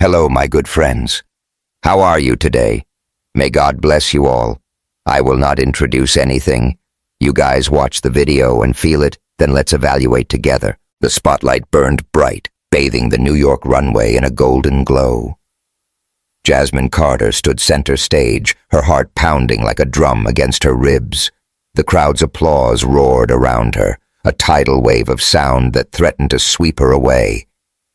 Hello, my good friends. How are you today? May God bless you all. I will not introduce anything. You guys watch the video and feel it, then let's evaluate together. The spotlight burned bright, bathing the New York runway in a golden glow. Jasmine Carter stood center stage, her heart pounding like a drum against her ribs. The crowd's applause roared around her, a tidal wave of sound that threatened to sweep her away.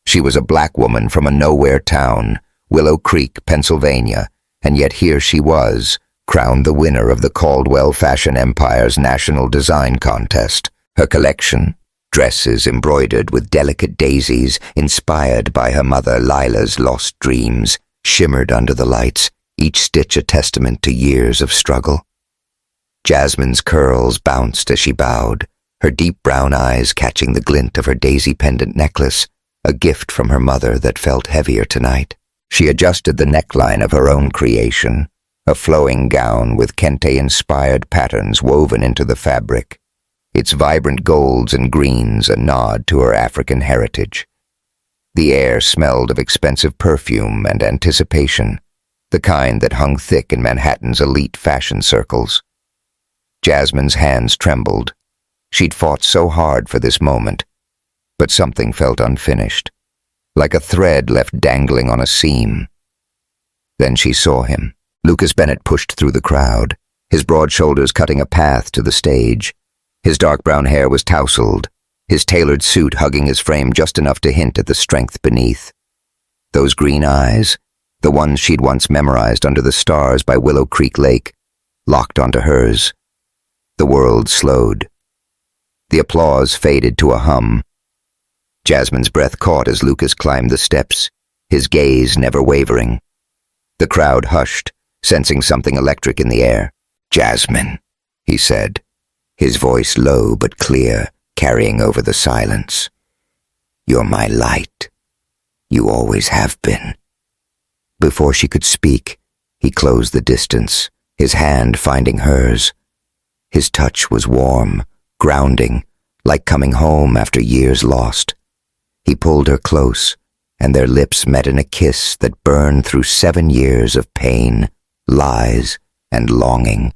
She was a black woman from a nowhere town, Willow Creek, Pennsylvania, and yet here she was, crowned the winner of the Caldwell Fashion Empire's National Design Contest. Her collection, dresses embroidered with delicate daisies inspired by her mother Lila's lost dreams, shimmered under the lights, each stitch a testament to years of struggle. Jasmine's curls bounced as she bowed, her deep brown eyes catching the glint of her daisy pendant necklace, a gift from her mother that felt heavier tonight. She adjusted the neckline of her own creation, a flowing gown with kente-inspired patterns woven into the fabric, its vibrant golds and greens a nod to her African heritage. The air smelled of expensive perfume and anticipation, the kind that hung thick in Manhattan's elite fashion circles. Jasmine's hands trembled. She'd fought so hard for this moment, but something felt unfinished, like a thread left dangling on a seam. Then she saw him. Lucas Bennett pushed through the crowd, his broad shoulders cutting a path to the stage. His dark brown hair was tousled, his tailored suit hugging his frame just enough to hint at the strength beneath. Those green eyes, the ones she'd once memorized under the stars by Willow Creek Lake, locked onto hers. The world slowed. The applause faded to a hum. Jasmine's breath caught as Lucas climbed the steps, his gaze never wavering. The crowd hushed, sensing something electric in the air. "Jasmine," he said, his voice low but clear, carrying over the silence. "You're my light. You always have been." Before she could speak, he closed the distance, his hand finding hers. His touch was warm, grounding, like coming home after years lost. He pulled her close, and their lips met in a kiss that burned through 7 years of pain, lies, and longing.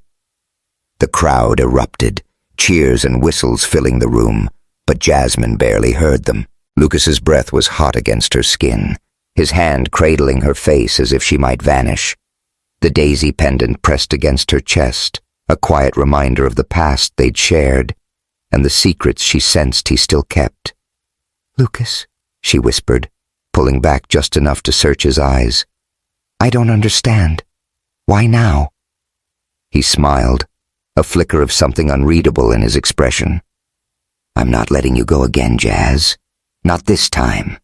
The crowd erupted, cheers and whistles filling the room, but Jasmine barely heard them. Lucas's breath was hot against her skin, his hand cradling her face as if she might vanish. The daisy pendant pressed against her chest, a quiet reminder of the past they'd shared, and the secrets she sensed he still kept. "Lucas," she whispered, pulling back just enough to search his eyes. "I don't understand. Why now?" He smiled, a flicker of something unreadable in his expression. "I'm not letting you go again, Jazz. Not this time."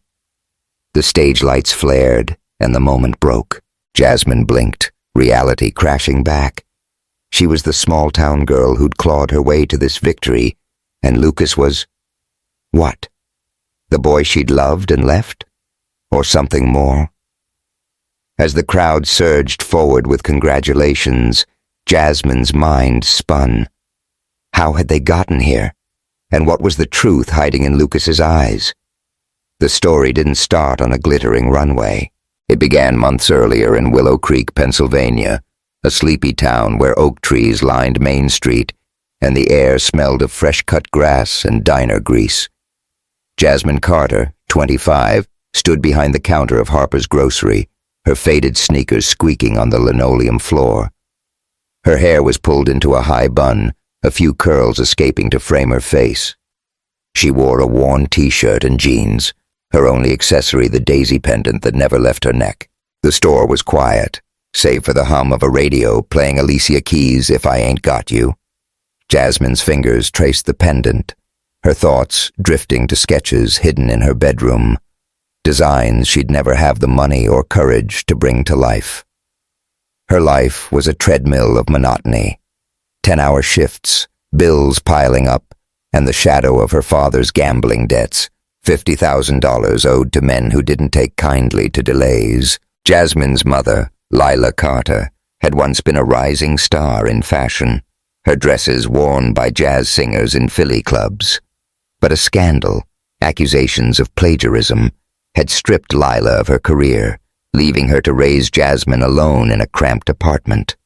The stage lights flared, and the moment broke. Jasmine blinked, reality crashing back. She was the small-town girl who'd clawed her way to this victory, and Lucas was... what? The boy she'd loved and left? Or something more? As the crowd surged forward with congratulations, Jasmine's mind spun. How had they gotten here? And what was the truth hiding in Lucas's eyes? The story didn't start on a glittering runway. It began months earlier in Willow Creek, Pennsylvania, a sleepy town where oak trees lined Main Street and the air smelled of fresh-cut grass and diner grease. Jasmine Carter, 25, stood behind the counter of Harper's Grocery, her faded sneakers squeaking on the linoleum floor. Her hair was pulled into a high bun, a few curls escaping to frame her face. She wore a worn t-shirt and jeans, her only accessory the daisy pendant that never left her neck. The store was quiet, save for the hum of a radio playing Alicia Keys' "If I Ain't Got You." Jasmine's fingers traced the pendant, her thoughts drifting to sketches hidden in her bedroom, designs she'd never have the money or courage to bring to life. Her life was a treadmill of monotony, 10-hour shifts, bills piling up, and the shadow of her father's gambling debts, $50,000 owed to men who didn't take kindly to delays. Jasmine's mother, Lila Carter, had once been a rising star in fashion, her dresses worn by jazz singers in Philly clubs. But a scandal, accusations of plagiarism, had stripped Lila of her career, leaving her to raise Jasmine alone in a cramped apartment.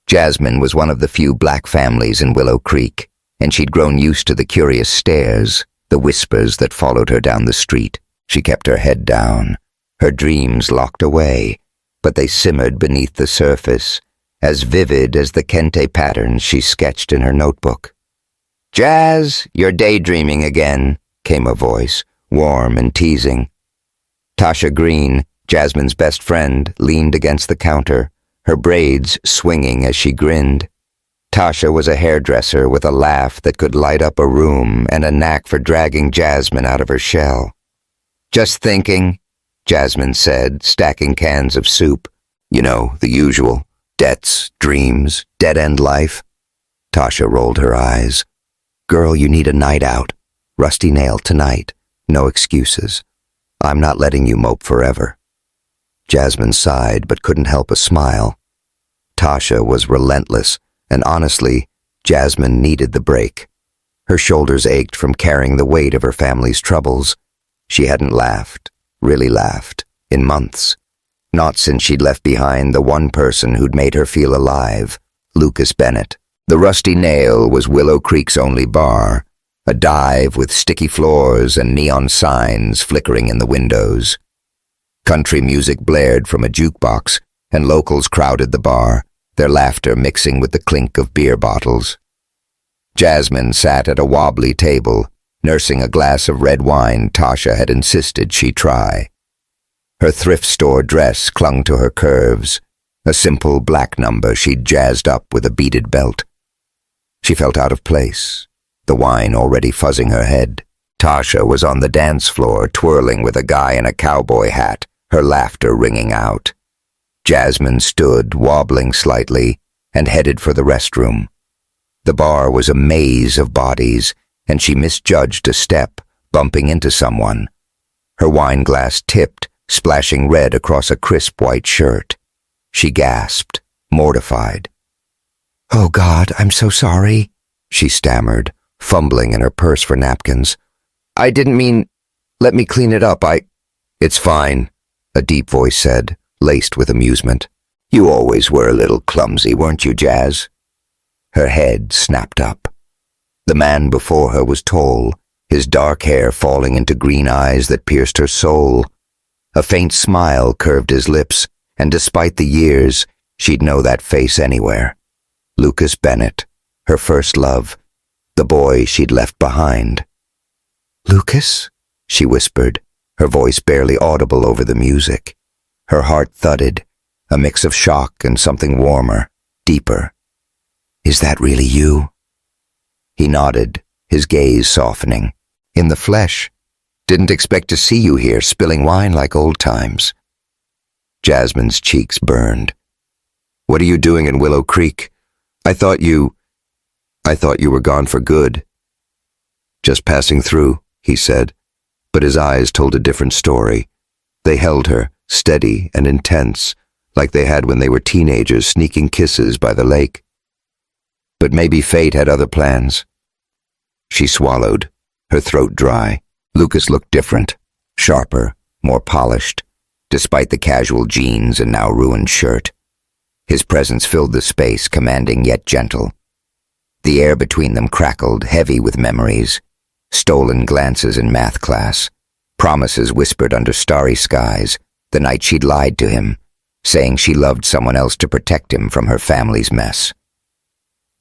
Jasmine was one of the few black families in Willow Creek, and she'd grown used to the curious stares, the whispers that followed her down the street. She kept her head down, her dreams locked away, but they simmered beneath the surface, as vivid as the kente patterns she sketched in her notebook. "Jazz, you're daydreaming again," came a voice, warm and teasing. Tasha Green, Jasmine's best friend, leaned against the counter, her braids swinging as she grinned. Tasha was a hairdresser with a laugh that could light up a room and a knack for dragging Jasmine out of her shell. "Just thinking," Jasmine said, stacking cans of soup. "You know, the usual. Debts, dreams, dead-end life." Tasha rolled her eyes. "Girl, you need a night out. Rusty nail tonight. No excuses. I'm not letting you mope forever." Jasmine sighed but couldn't help a smile. Tasha was relentless, and honestly, Jasmine needed the break. Her shoulders ached from carrying the weight of her family's troubles. She hadn't laughed, really laughed, in months. Not since she'd left behind the one person who'd made her feel alive, Lucas Bennett. The Rusty Nail was Willow Creek's only bar, a dive with sticky floors and neon signs flickering in the windows. Country music blared from a jukebox, and locals crowded the bar, their laughter mixing with the clink of beer bottles. Jasmine sat at a wobbly table, nursing a glass of red wine Tasha had insisted she try. Her thrift store dress clung to her curves, a simple black number she'd jazzed up with a beaded belt. She felt out of place, the wine already fuzzing her head. Tasha was on the dance floor twirling with a guy in a cowboy hat, her laughter ringing out. Jasmine stood, wobbling slightly, and headed for the restroom. The bar was a maze of bodies, and she misjudged a step, bumping into someone. Her wine glass tipped, splashing red across a crisp white shirt. She gasped, mortified. "Oh God, I'm so sorry," she stammered, fumbling in her purse for napkins. "I didn't mean... Let me clean it up, It's fine," a deep voice said, laced with amusement. "You always were a little clumsy, weren't you, Jazz?" Her head snapped up. The man before her was tall, his dark hair falling into green eyes that pierced her soul. A faint smile curved his lips, and despite the years, she'd know that face anywhere. Lucas Bennett, her first love, the boy she'd left behind. "Lucas?" she whispered, her voice barely audible over the music. Her heart thudded, a mix of shock and something warmer, deeper. "Is that really you?" He nodded, his gaze softening. "In the flesh. Didn't expect to see you here spilling wine like old times." Jasmine's cheeks burned. "What are you doing in Willow Creek? I thought you were gone for good." "Just passing through," he said, but his eyes told a different story. They held her, steady and intense, like they had when they were teenagers sneaking kisses by the lake. But maybe fate had other plans. She swallowed, her throat dry. Lucas looked different, sharper, more polished, despite the casual jeans and now ruined shirt. His presence filled the space, commanding yet gentle. The air between them crackled, heavy with memories, stolen glances in math class, promises whispered under starry skies, the night she'd lied to him, saying she loved someone else to protect him from her family's mess.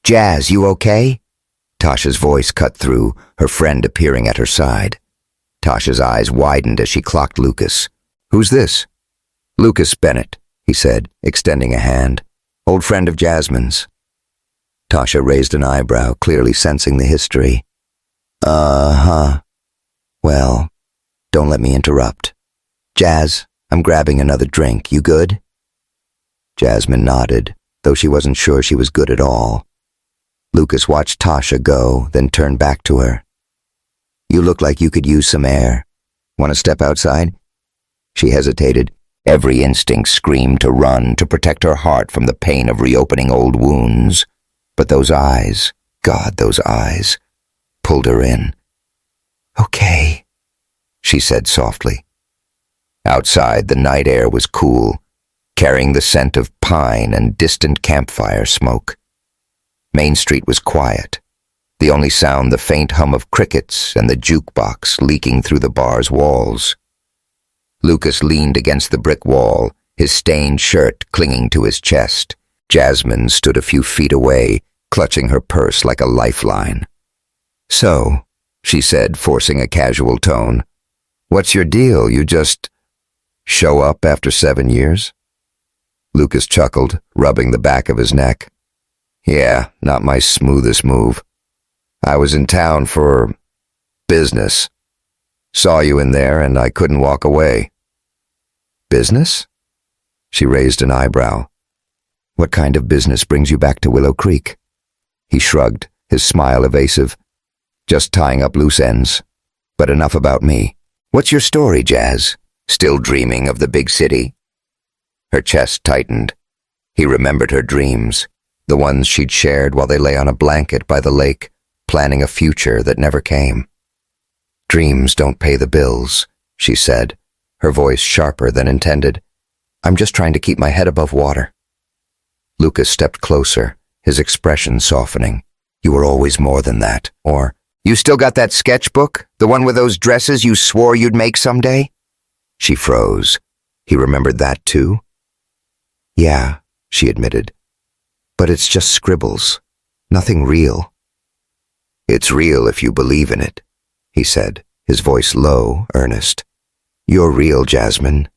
"Jazz, you okay?" Tasha's voice cut through, her friend appearing at her side. Tasha's eyes widened as she clocked Lucas. "Who's this?" "Lucas Bennett," he said, extending a hand. "Old friend of Jasmine's." Tasha raised an eyebrow, clearly sensing the history. "Uh-huh. Well, don't let me interrupt. Jazz, I'm grabbing another drink. You good?" Jasmine nodded, though she wasn't sure she was good at all. Lucas watched Tasha go, then turned back to her. "You look like you could use some air. Want to step outside?" She hesitated. Every instinct screamed to run, to protect her heart from the pain of reopening old wounds. But those eyes, God, those eyes, pulled her in. "Okay," she said softly. Outside, the night air was cool, carrying the scent of pine and distant campfire smoke. Main Street was quiet, the only sound the faint hum of crickets and the jukebox leaking through the bar's walls. Lucas leaned against the brick wall, his stained shirt clinging to his chest. Jasmine stood a few feet away, clutching her purse like a lifeline. "So," she said, forcing a casual tone, "what's your deal? You just show up after 7 years?" Lucas chuckled, rubbing the back of his neck. "Yeah, not my smoothest move. I was in town for business. Saw you in there and I couldn't walk away." "Business?" She raised an eyebrow. "What kind of business brings you back to Willow Creek?" He shrugged, his smile evasive. "Just tying up loose ends. But enough about me. What's your story, Jazz? Still dreaming of the big city?" Her chest tightened. He remembered her dreams, the ones she'd shared while they lay on a blanket by the lake, planning a future that never came. "Dreams don't pay the bills," she said, her voice sharper than intended. "I'm just trying to keep my head above water." Lucas stepped closer, his expression softening. "You were always more than that." Or, "You still got that sketchbook? The one with those dresses you swore you'd make someday?" She froze. He remembered that too? "Yeah," she admitted. "But it's just scribbles. Nothing real." "It's real if you believe in it," he said, his voice low, earnest. "You're real, Jasmine.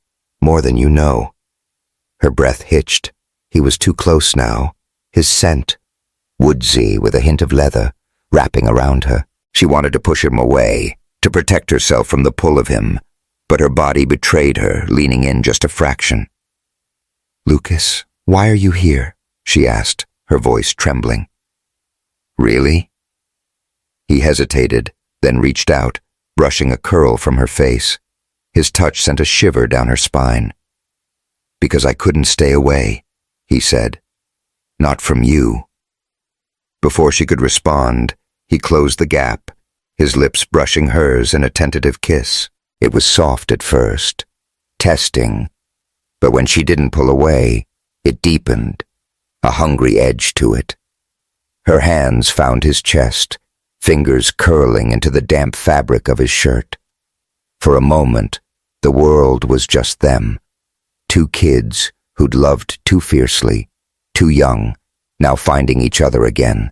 More than you know." Her breath hitched. He was too close now. His scent, woodsy with a hint of leather, wrapping around her. She wanted to push him away, to protect herself from the pull of him, but her body betrayed her, leaning in just a fraction. "Lucas, why are you here?" she asked, her voice trembling. "Really?" He hesitated, then reached out, brushing a curl from her face. His touch sent a shiver down her spine. "Because I couldn't stay away," he said. "Not from you." Before she could respond, he closed the gap, his lips brushing hers in a tentative kiss. It was soft at first, testing, but when she didn't pull away, it deepened, a hungry edge to it. Her hands found his chest, fingers curling into the damp fabric of his shirt. For a moment, the world was just them. Two kids who'd loved too fiercely, too young, now finding each other again.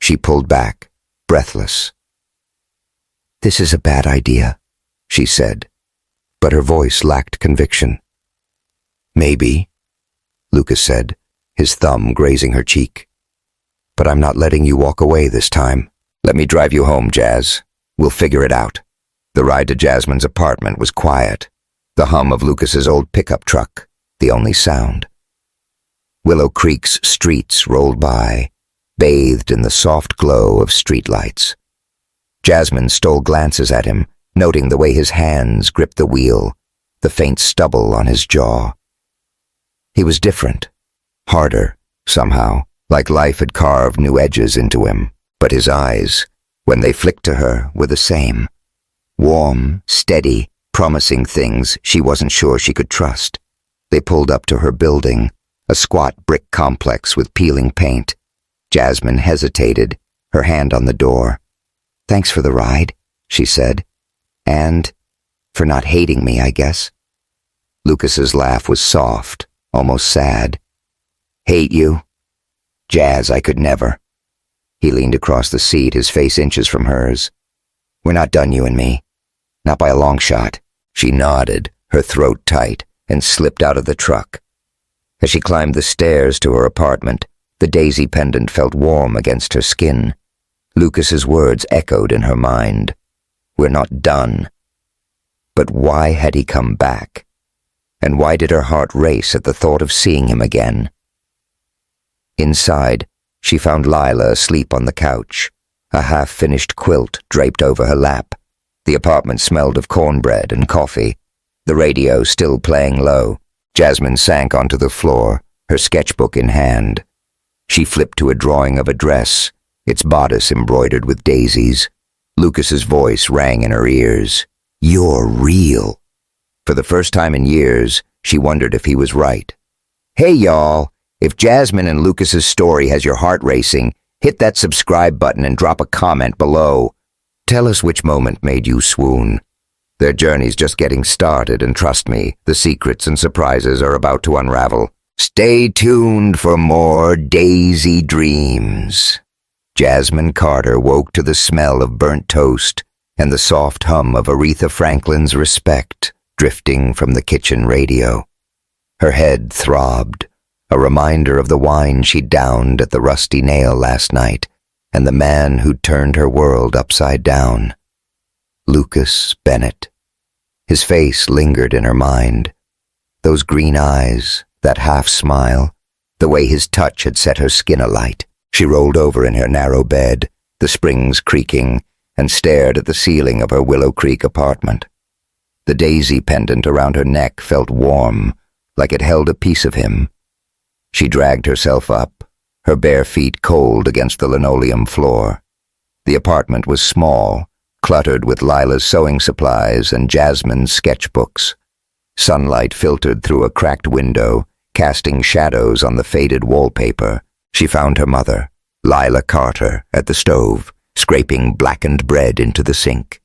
She pulled back, breathless. "This is a bad idea," she said, but her voice lacked conviction. "Maybe," Lucas said, his thumb grazing her cheek. "But I'm not letting you walk away this time. Let me drive you home, Jazz. We'll figure it out." The ride to Jasmine's apartment was quiet, the hum of Lucas's old pickup truck, the only sound. Willow Creek's streets rolled by, bathed in the soft glow of streetlights. Jasmine stole glances at him, noting the way his hands gripped the wheel, the faint stubble on his jaw. He was different, harder, somehow, like life had carved new edges into him, but his eyes, when they flicked to her, were the same. Warm, steady, promising things she wasn't sure she could trust. They pulled up to her building, a squat brick complex with peeling paint. Jasmine hesitated, her hand on the door. "Thanks for the ride," she said. "And for not hating me, I guess." Lucas's laugh was soft, almost sad. "Hate you? Jazz, I could never." He leaned across the seat, his face inches from hers. "We're not done, you and me. Not by a long shot." She nodded, her throat tight, and slipped out of the truck. As she climbed the stairs to her apartment, the daisy pendant felt warm against her skin. Lucas's words echoed in her mind. "We're not done." But why had he come back? And why did her heart race at the thought of seeing him again? Inside, she found Lila asleep on the couch, a half-finished quilt draped over her lap. The apartment smelled of cornbread and coffee, the radio still playing low. Jasmine sank onto the floor, her sketchbook in hand. She flipped to a drawing of a dress, its bodice embroidered with daisies. Lucas's voice rang in her ears. "You're real." For the first time in years, she wondered if he was right. Hey y'all, if Jasmine and Lucas's story has your heart racing, hit that subscribe button and drop a comment below. Tell us which moment made you swoon. Their journey's just getting started, and trust me, the secrets and surprises are about to unravel. Stay tuned for more Daisy Dreams. Jasmine Carter woke to the smell of burnt toast and the soft hum of Aretha Franklin's Respect drifting from the kitchen radio. Her head throbbed, a reminder of the wine she downed at the Rusty Nail last night and the man who'd turned her world upside down. Lucas Bennett. His face lingered in her mind. Those green eyes, that half-smile, the way his touch had set her skin alight. She rolled over in her narrow bed, the springs creaking, and stared at the ceiling of her Willow Creek apartment. The daisy pendant around her neck felt warm, like it held a piece of him. She dragged herself up, her bare feet cold against the linoleum floor. The apartment was small, cluttered with Lila's sewing supplies and Jasmine's sketchbooks. Sunlight filtered through a cracked window, casting shadows on the faded wallpaper. She found her mother, Lila Carter, at the stove, scraping blackened bread into the sink.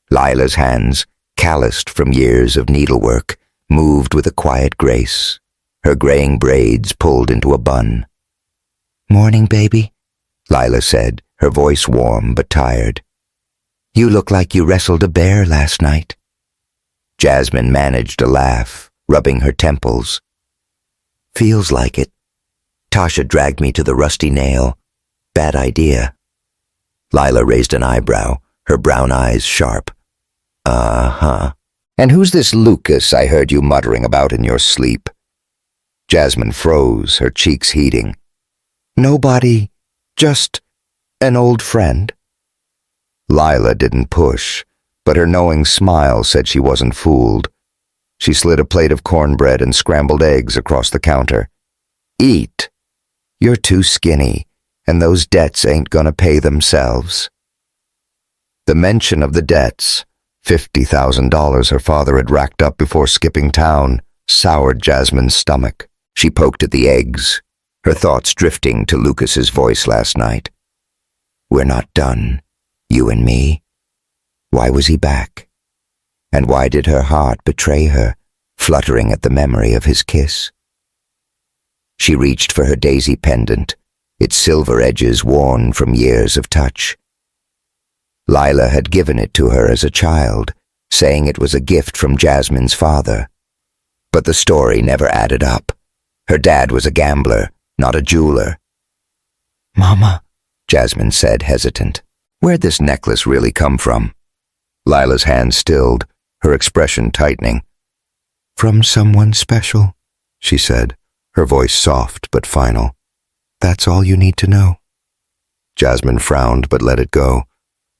Lila's hands, calloused from years of needlework, moved with a quiet grace, her graying braids pulled into a bun. "Morning, baby," Lila said, her voice warm but tired. "You look like you wrestled a bear last night." Jasmine managed a laugh, rubbing her temples. "Feels like it. Tasha dragged me to the Rusty Nail. Bad idea." Lila raised an eyebrow, her brown eyes sharp. "Uh-huh. And who's this Lucas I heard you muttering about in your sleep?" Jasmine froze, her cheeks heating. "Nobody. Just an old friend." Lila didn't push, but her knowing smile said she wasn't fooled. She slid a plate of cornbread and scrambled eggs across the counter. "Eat. You're too skinny, and those debts ain't gonna pay themselves." The mention of the debts, $50,000 her father had racked up before skipping town, soured Jasmine's stomach. She poked at the eggs, her thoughts drifting to Lucas's voice last night. "We're not done, you and me." Why was he back? And why did her heart betray her, fluttering at the memory of his kiss? She reached for her daisy pendant, its silver edges worn from years of touch. Lila had given it to her as a child, saying it was a gift from Jasmine's father. But the story never added up. Her dad was a gambler, not a jeweler. "Mama," Jasmine said, hesitant, "where'd this necklace really come from?" Lila's hand stilled, her expression tightening. "From someone special," she said, her voice soft but final. "That's all you need to know." Jasmine frowned but let it go.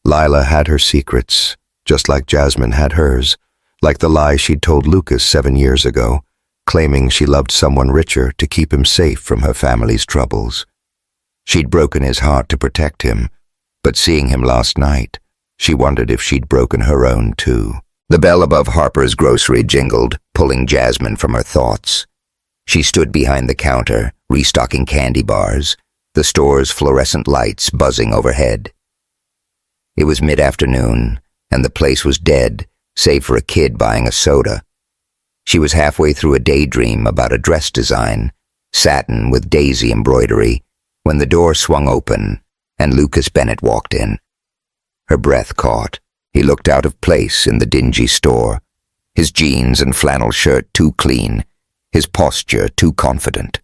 Lila had her secrets, just like Jasmine had hers, like the lie she'd told Lucas 7 years ago, claiming she loved someone richer to keep him safe from her family's troubles. She'd broken his heart to protect him, but seeing him last night, she wondered if she'd broken her own too. The bell above Harper's grocery jingled, pulling Jasmine from her thoughts. She stood behind the counter, restocking candy bars, the store's fluorescent lights buzzing overhead. It was mid-afternoon, and the place was dead, save for a kid buying a soda. She was halfway through a daydream about a dress design, satin with daisy embroidery, when the door swung open and Lucas Bennett walked in. Her breath caught. He looked out of place in the dingy store, his jeans and flannel shirt too clean, his posture too confident.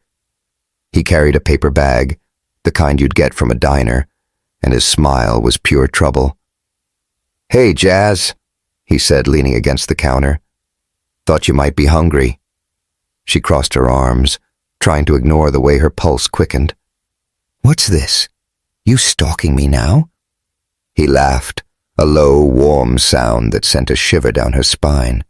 He carried a paper bag, the kind you'd get from a diner, and his smile was pure trouble. "Hey, Jazz," he said, leaning against the counter. "Thought you might be hungry." She crossed her arms, trying to ignore the way her pulse quickened. "What's this? You stalking me now?" He laughed, a low, warm sound that sent a shiver down her spine.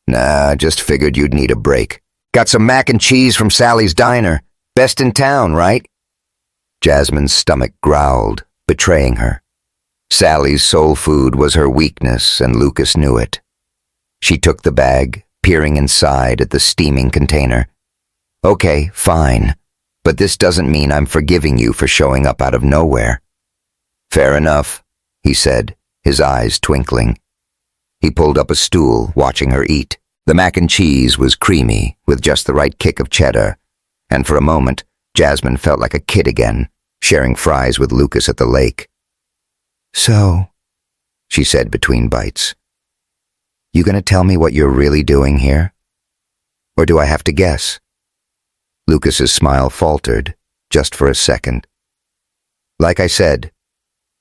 "Nah, just figured you'd need a break. Got some mac and cheese from Sally's diner. Best in town, right?" Jasmine's stomach growled, betraying her. Sally's soul food was her weakness, and Lucas knew it. She took the bag, peering inside at the steaming container. Okay, fine, but this doesn't mean I'm forgiving you for showing up out of nowhere. Fair enough, he said, his eyes twinkling. He pulled up a stool, watching her eat. The mac and cheese was creamy, with just the right kick of cheddar, and for a moment, Jasmine felt like a kid again, sharing fries with Lucas at the lake. So, she said between bites, you gonna tell me what you're really doing here? Or do I have to guess? Lucas's smile faltered, just for a second. Like I said,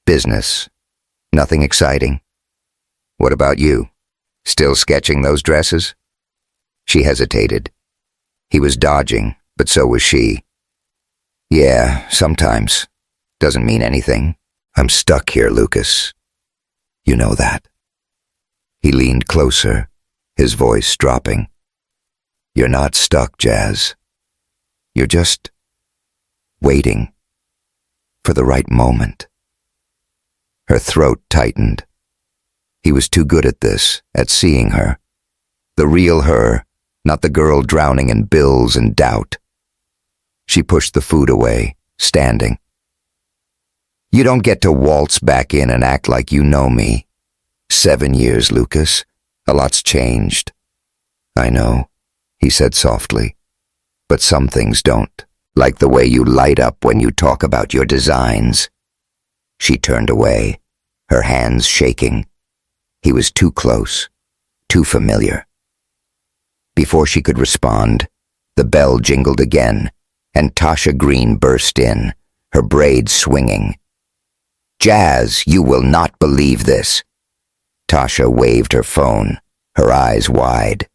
business. Nothing exciting. What about you? Still sketching those dresses? She hesitated. He was dodging, but so was she. Yeah, sometimes. Doesn't mean anything. I'm stuck here, Lucas. You know that. He leaned closer, his voice dropping. You're not stuck, Jazz. You're just waiting for the right moment. Her throat tightened. He was too good at this, at seeing her. The real her, not the girl drowning in bills and doubt. She pushed the food away, standing. You don't get to waltz back in and act like you know me. 7 years, Lucas. A lot's changed. I know, he said softly. But some things don't, like the way you light up when you talk about your designs. She turned away, her hands shaking. He was too close, too familiar. Before she could respond, the bell jingled again, and Tasha Green burst in, her braids swinging. Jazz, you will not believe this. Tasha waved her phone, her eyes wide.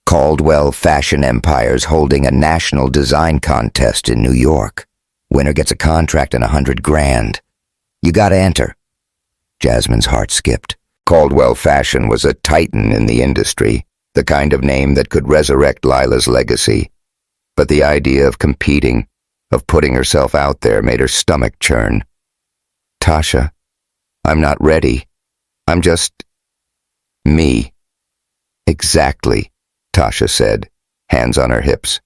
Caldwell Fashion Empire's holding a national design contest in New York. Winner gets a contract and $100 grand. You gotta enter. Jasmine's heart skipped. Caldwell Fashion was a titan in the industry, the kind of name that could resurrect Lila's legacy. But the idea of competing, of putting herself out there, made her stomach churn. Tasha, I'm not ready. I'm just me. Exactly, Tasha said, hands on her hips.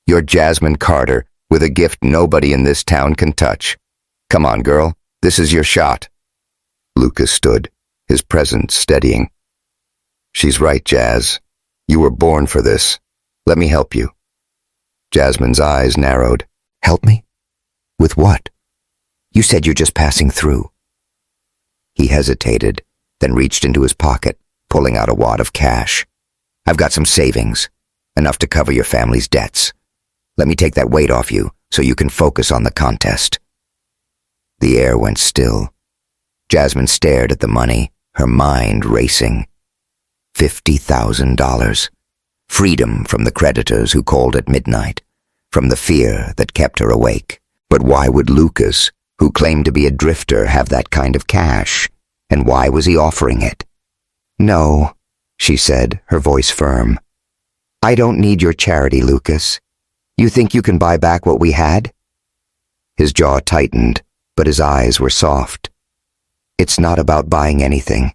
You're Jasmine Carter, with a gift nobody in this town can touch. Come on, girl, this is your shot. Lucas stood, his presence steadying. She's right, Jazz. You were born for this. Let me help you. Jasmine's eyes narrowed. Help me? With what? You said you're just passing through. He hesitated, then reached into his pocket, pulling out a wad of cash. I've got some savings, enough to cover your family's debts. Let me take that weight off you so you can focus on the contest. The air went still. Jasmine stared at the money, her mind racing. $50,000. Freedom from the creditors who called at midnight, from the fear that kept her awake. But why would Lucas, who claimed to be a drifter, have that kind of cash? And why was he offering it? No, she said, her voice firm. I don't need your charity, Lucas. You think you can buy back what we had? His jaw tightened, but his eyes were soft. It's not about buying anything.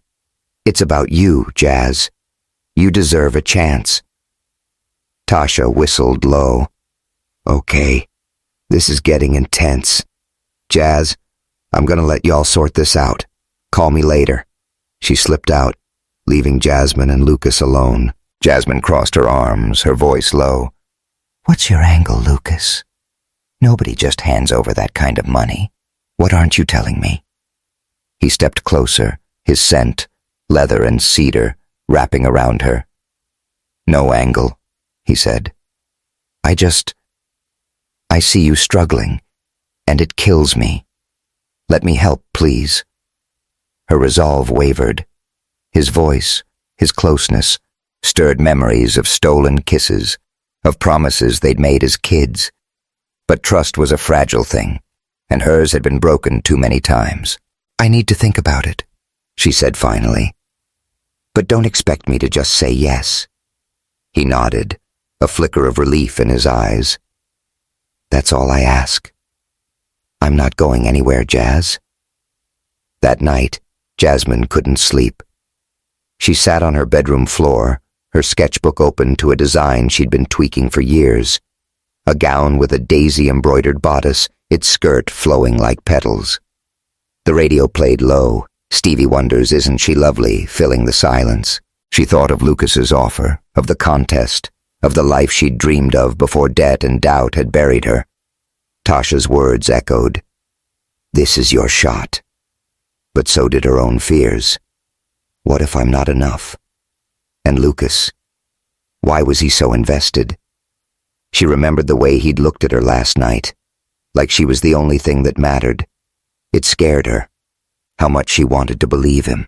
It's about you, Jazz. You deserve a chance. Tasha whistled low. Okay, this is getting intense. Jazz, I'm gonna let y'all sort this out. Call me later. She slipped out, leaving Jasmine and Lucas alone. Jasmine crossed her arms, her voice low. What's your angle, Lucas? Nobody just hands over that kind of money. What aren't you telling me? He stepped closer, his scent, leather and cedar, wrapping around her. No angle, he said. I see you struggling, and it kills me. Let me help, please. Her resolve wavered. His voice, his closeness, stirred memories of stolen kisses, of promises they'd made as kids. But trust was a fragile thing, and hers had been broken too many times. I need to think about it, she said finally. But don't expect me to just say yes. He nodded, a flicker of relief in his eyes. That's all I ask. I'm not going anywhere, Jazz. That night, Jasmine couldn't sleep. She sat on her bedroom floor, her sketchbook open to a design she'd been tweaking for years. A gown with a daisy-embroidered bodice, its skirt flowing like petals. The radio played low. Stevie Wonder's Isn't She Lovely, filling the silence. She thought of Lucas's offer, of the contest, of the life she'd dreamed of before debt and doubt had buried her. Tasha's words echoed. This is your shot. But so did her own fears. What if I'm not enough? And Lucas, why was he so invested? She remembered the way he'd looked at her last night, like she was the only thing that mattered. It scared her, how much she wanted to believe him.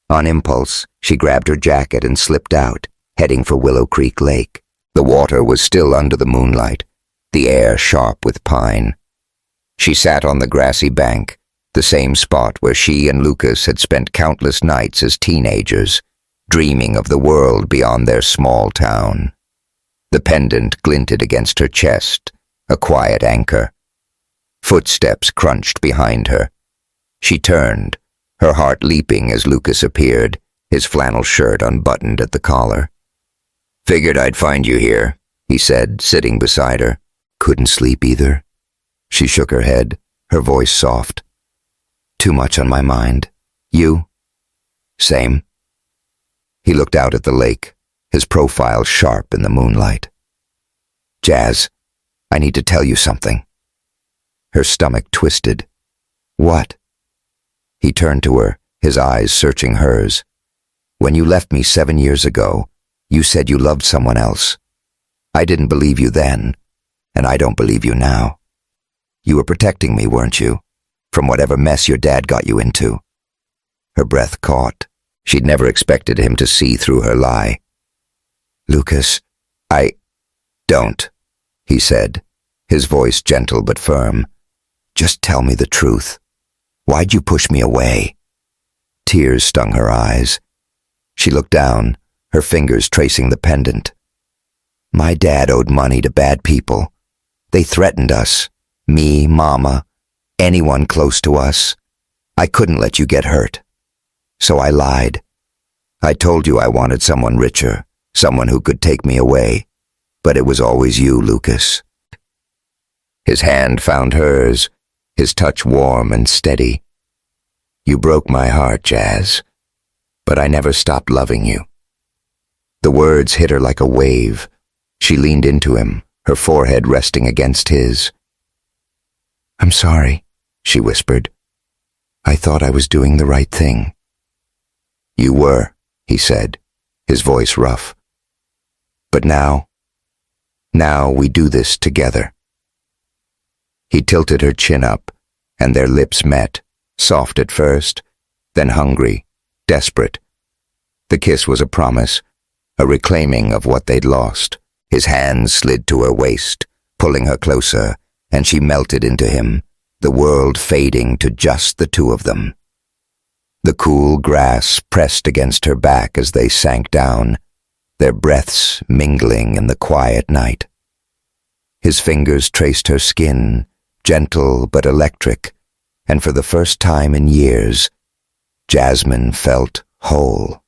On impulse, she grabbed her jacket and slipped out, heading for Willow Creek Lake. The water was still under the moonlight, the air sharp with pine. She sat on the grassy bank, the same spot where she and Lucas had spent countless nights as teenagers, dreaming of the world beyond their small town. The pendant glinted against her chest, a quiet anchor. Footsteps crunched behind her. She turned, her heart leaping as Lucas appeared, his flannel shirt unbuttoned at the collar. Figured I'd find you here, he said, sitting beside her. Couldn't sleep either. She shook her head, her voice soft. Too much on my mind. You? Same. He looked out at the lake, his profile sharp in the moonlight. Jazz, I need to tell you something. Her stomach twisted. What? He turned to her, his eyes searching hers. When you left me 7 years ago, you said you loved someone else. I didn't believe you then, and I don't believe you now. You were protecting me, weren't you? From whatever mess your dad got you into. Her breath caught. She'd never expected him to see through her lie. Lucas, Don't, he said, his voice gentle but firm. Just tell me the truth. Why'd you push me away? Tears stung her eyes. She looked down, her fingers tracing the pendant. My dad owed money to bad people. They threatened us. Me, Mama, anyone close to us. I couldn't let you get hurt. So I lied. I told you I wanted someone richer, someone who could take me away. But it was always you, Lucas. His hand found hers, his touch warm and steady. You broke my heart, Jazz, but I never stopped loving you. The words hit her like a wave. She leaned into him, her forehead resting against his. I'm sorry, she whispered. I thought I was doing the right thing. You were, he said, his voice rough. But now we do this together. He tilted her chin up, and their lips met, soft at first, then hungry, desperate. The kiss was a promise, a reclaiming of what they'd lost. His hands slid to her waist, pulling her closer, and she melted into him, the world fading to just the two of them. The cool grass pressed against her back as they sank down, their breaths mingling in the quiet night. His fingers traced her skin, gentle but electric, and for the first time in years, Jasmine felt whole.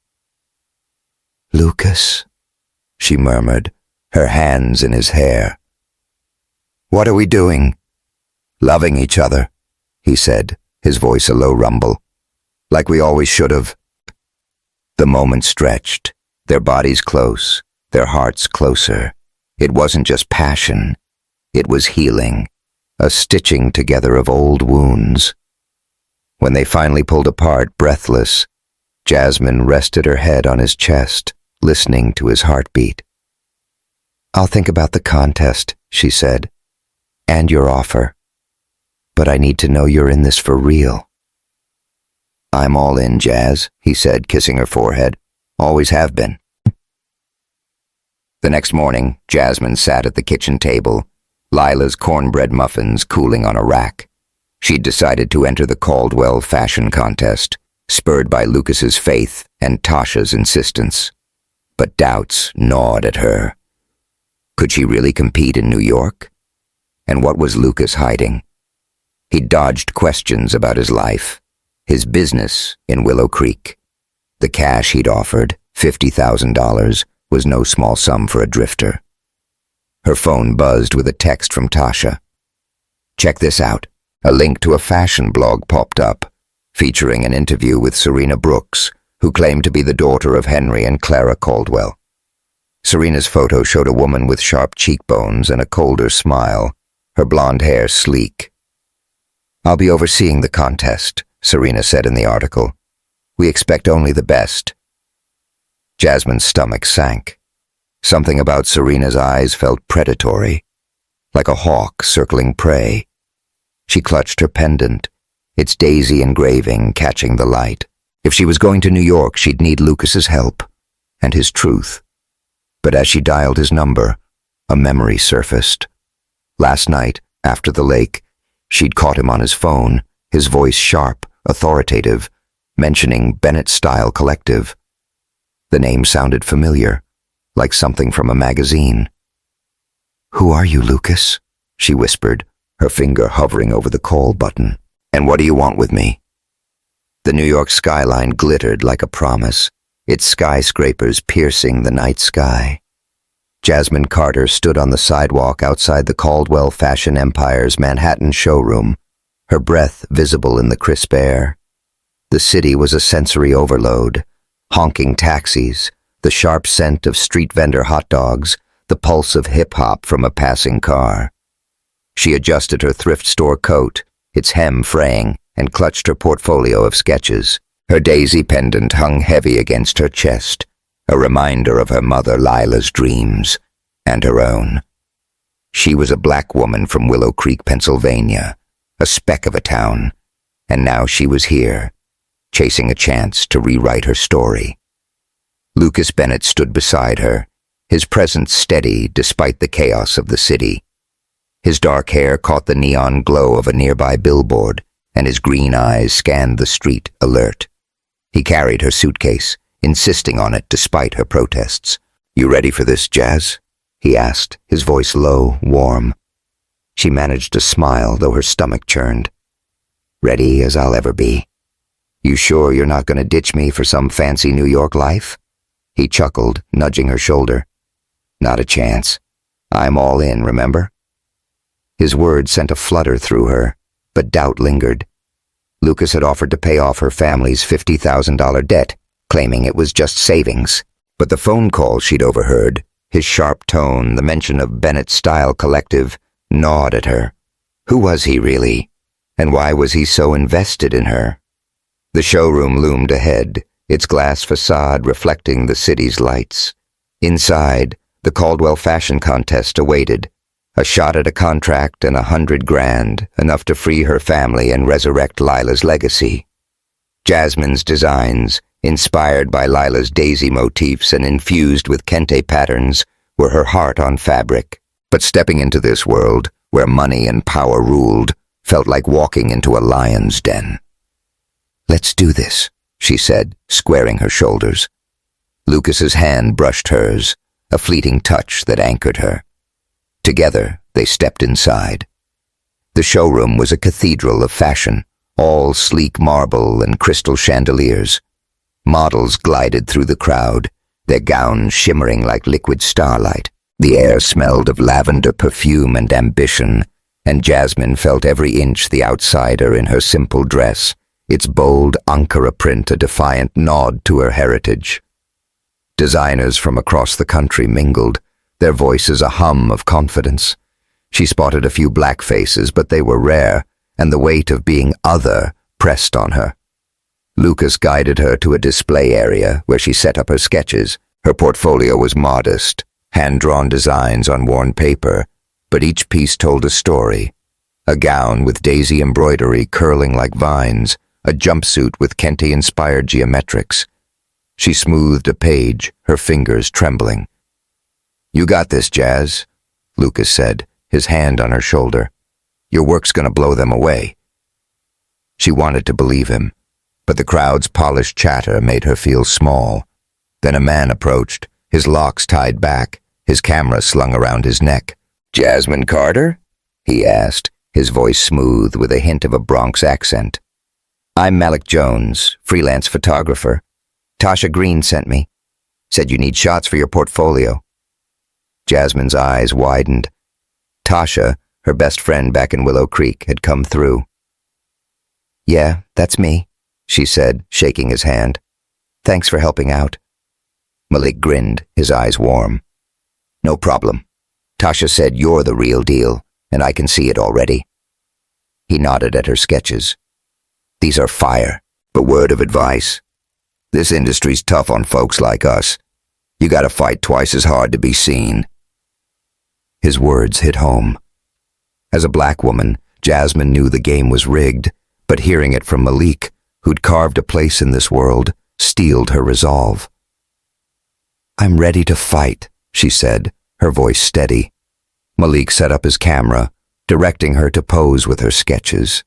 Lucas, she murmured, her hands in his hair. What are we doing? Loving each other, he said, his voice a low rumble. Like we always should have. The moment stretched, their bodies close, their hearts closer. It wasn't just passion, it was healing, a stitching together of old wounds. When they finally pulled apart, breathless, Jasmine rested her head on his chest, listening to his heartbeat. I'll think about the contest, she said, and your offer. But I need to know you're in this for real. I'm all in, Jazz, he said, kissing her forehead. Always have been. The next morning, Jasmine sat at the kitchen table, Lila's cornbread muffins cooling on a rack. She'd decided to enter the Caldwell fashion contest, spurred by Lucas's faith and Tasha's insistence. But doubts gnawed at her. Could she really compete in New York? And what was Lucas hiding? He dodged questions about his life, his business in Willow Creek, The cash he'd offered, $50,000, was no small sum for a drifter. Her phone buzzed with a text from Tasha. "Check this out." A link to a fashion blog popped up, featuring an interview with Serena Brooks, who claimed to be the daughter of Henry and Clara Caldwell. Serena's photo showed a woman with sharp cheekbones and a colder smile, her blonde hair sleek. "I'll be overseeing the contest," Serena said in the article. "We expect only the best." Jasmine's stomach sank. Something about Serena's eyes felt predatory, like a hawk circling prey. She clutched her pendant, its daisy engraving catching the light. If she was going to New York, she'd need Lucas's help and his truth. But as she dialed his number, a memory surfaced. Last night, after the lake, she'd caught him on his phone, his voice sharp, authoritative, mentioning Bennett Style Collective. The name sounded familiar, like something from a magazine. "Who are you, Lucas?" she whispered, her finger hovering over the call button. "And what do you want with me?" The New York skyline glittered like a promise, its skyscrapers piercing the night sky. Jasmine Carter stood on the sidewalk outside the Caldwell Fashion Empire's Manhattan showroom, her breath visible in the crisp air. The city was a sensory overload. Honking taxis, the sharp scent of street vendor hot dogs, the pulse of hip-hop from a passing car. She adjusted her thrift store coat, its hem fraying, and clutched her portfolio of sketches. Her daisy pendant hung heavy against her chest, a reminder of her mother Lila's dreams, and her own. She was a black woman from Willow Creek, Pennsylvania, a speck of a town, and now she was here, chasing a chance to rewrite her story. Lucas Bennett stood beside her, his presence steady despite the chaos of the city. His dark hair caught the neon glow of a nearby billboard, and his green eyes scanned the street, alert. He carried her suitcase, insisting on it despite her protests. "You ready for this, Jazz?" he asked, his voice low, warm. She managed to smile, though her stomach churned. "Ready as I'll ever be." "You sure you're not going to ditch me for some fancy New York life?" He chuckled, nudging her shoulder. "Not a chance. I'm all in, remember?" His words sent a flutter through her, but doubt lingered. Lucas had offered to pay off her family's $50,000 debt, claiming it was just savings. But the phone call she'd overheard, his sharp tone, the mention of Bennett Style Collective, gnawed at her. Who was he really? And why was he so invested in her? The showroom loomed ahead, its glass facade reflecting the city's lights. Inside, the Caldwell Fashion Contest awaited. A shot at a contract and $100,000, enough to free her family and resurrect Lila's legacy. Jasmine's designs, inspired by Lila's daisy motifs and infused with kente patterns, were her heart on fabric. But stepping into this world, where money and power ruled, felt like walking into a lion's den. "Let's do this," she said, squaring her shoulders. Lucas's hand brushed hers, a fleeting touch that anchored her. Together, they stepped inside. The showroom was a cathedral of fashion, all sleek marble and crystal chandeliers. Models glided through the crowd, their gowns shimmering like liquid starlight. The air smelled of lavender perfume and ambition, and Jasmine felt every inch the outsider in her simple dress, its bold Ankara print a defiant nod to her heritage. Designers from across the country mingled, their voices a hum of confidence. She spotted a few black faces, but they were rare, and the weight of being other pressed on her. Lucas guided her to a display area where she set up her sketches. Her portfolio was modest, hand-drawn designs on worn paper, but each piece told a story. A gown with daisy embroidery curling like vines, a jumpsuit with kente-inspired geometrics. She smoothed a page, her fingers trembling. "You got this, Jazz," Lucas said, his hand on her shoulder. "Your work's gonna blow them away." She wanted to believe him, but the crowd's polished chatter made her feel small. Then a man approached, his locks tied back, his camera slung around his neck. "Jasmine Carter?" he asked, his voice smooth with a hint of a Bronx accent. "I'm Malik Jones, freelance photographer. Tasha Green sent me. Said you need shots for your portfolio. Jasmine's eyes widened. Tasha, her best friend back in Willow Creek, had come through. Yeah, that's me, she said, shaking his hand. Thanks for helping out. Malik grinned, his eyes warm. No problem. Tasha said you're the real deal, and I can see it already. He nodded at her sketches. These are fire, but word of advice. This industry's tough on folks like us. You gotta fight twice as hard to be seen. His words hit home. As a black woman, Jasmine knew the game was rigged, but hearing it from Malik, who'd carved a place in this world, steeled her resolve. I'm ready to fight, she said, her voice steady. Malik set up his camera, directing her to pose with her sketches.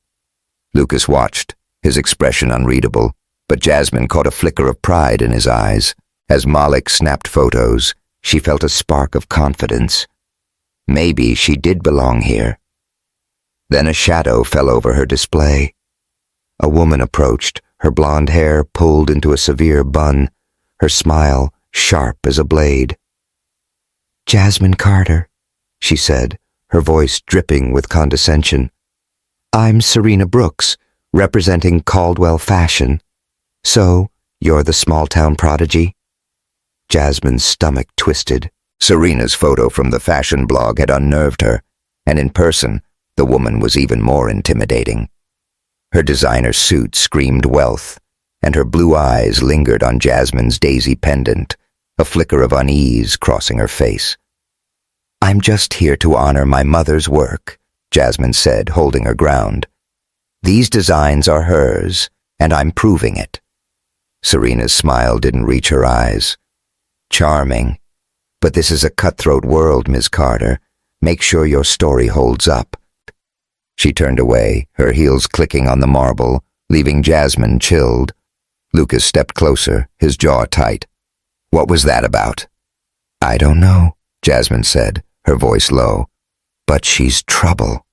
Lucas watched, his expression unreadable, but Jasmine caught a flicker of pride in his eyes. As Malik snapped photos, she felt a spark of confidence. Maybe she did belong here. Then a shadow fell over her display. A woman approached, her blonde hair pulled into a severe bun, her smile sharp as a blade. Jasmine Carter, she said, her voice dripping with condescension. I'm Serena Brooks, representing Caldwell Fashion. So, you're the small-town prodigy? Jasmine's stomach twisted. Serena's photo from the fashion blog had unnerved her, and in person, the woman was even more intimidating. Her designer suit screamed wealth, and her blue eyes lingered on Jasmine's daisy pendant, a flicker of unease crossing her face. I'm just here to honor my mother's work, Jasmine said, holding her ground. These designs are hers, and I'm proving it. Serena's smile didn't reach her eyes. Charming. But this is a cutthroat world, Ms. Carter. Make sure your story holds up. She turned away, her heels clicking on the marble, leaving Jasmine chilled. Lucas stepped closer, his jaw tight. What was that about? I don't know, Jasmine said, her voice low. But she's trouble.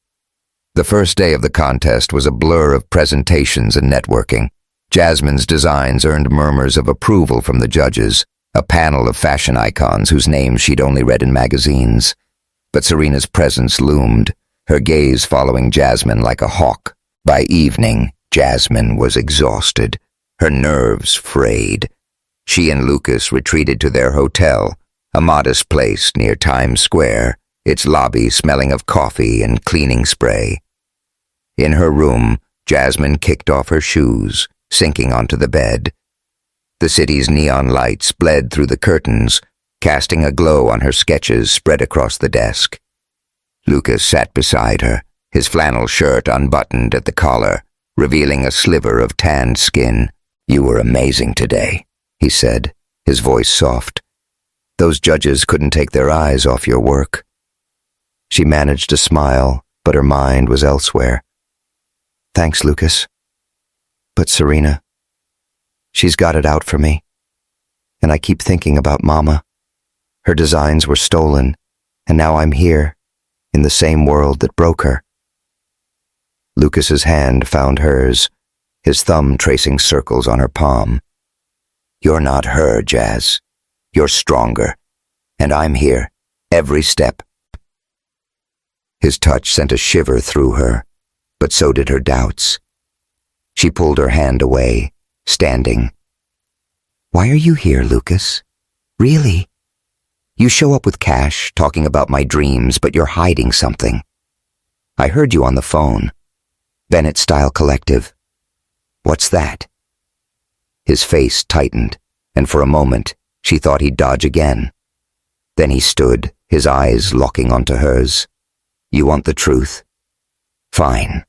The first day of the contest was a blur of presentations and networking. Jasmine's designs earned murmurs of approval from the judges, a panel of fashion icons whose names she'd only read in magazines. But Serena's presence loomed, her gaze following Jasmine like a hawk. By evening, Jasmine was exhausted, her nerves frayed. She and Lucas retreated to their hotel, a modest place near Times Square, its lobby smelling of coffee and cleaning spray. In her room, Jasmine kicked off her shoes, sinking onto the bed. The city's neon lights bled through the curtains, casting a glow on her sketches spread across the desk. Lucas sat beside her, his flannel shirt unbuttoned at the collar, revealing a sliver of tanned skin. You were amazing today, he said, his voice soft. Those judges couldn't take their eyes off your work. She managed to smile, but her mind was elsewhere. Thanks, Lucas. But Serena, she's got it out for me. And I keep thinking about Mama. Her designs were stolen, and now I'm here, in the same world that broke her. Lucas's hand found hers, his thumb tracing circles on her palm. You're not her, Jazz. You're stronger, and I'm here, every step. His touch sent a shiver through her, but so did her doubts. She pulled her hand away, standing. Why are you here, Lucas? Really? You show up with cash, talking about my dreams, but you're hiding something. I heard you on the phone. Bennett Style Collective. What's that? His face tightened, and for a moment, she thought he'd dodge again. Then he stood, his eyes locking onto hers. You want the truth? Fine.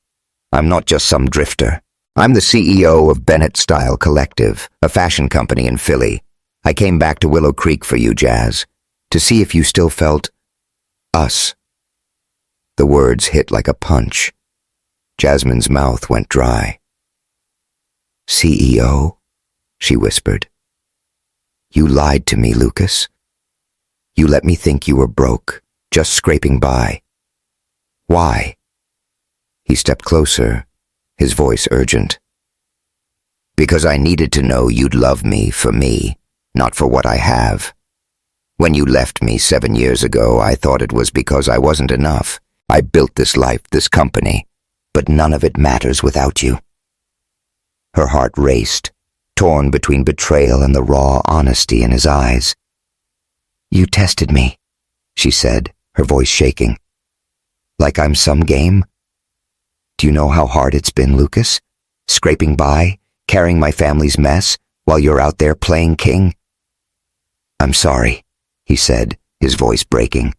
I'm not just some drifter. I'm the CEO of Bennett Style Collective, a fashion company in Philly. I came back to Willow Creek for you, Jazz, to see if you still felt us. The words hit like a punch. Jasmine's mouth went dry. CEO? She whispered. You lied to me, Lucas. You let me think you were broke, just scraping by. Why? He stepped closer, his voice urgent. Because I needed to know you'd love me for me, not for what I have. When you left me 7 years ago, I thought it was because I wasn't enough. I built this life, this company, but none of it matters without you. Her heart raced, torn between betrayal and the raw honesty in his eyes. You tested me, she said, her voice shaking. Like I'm some game? Do you know how hard it's been, Lucas? Scraping by, carrying my family's mess, while you're out there playing king? I'm sorry, he said, his voice breaking.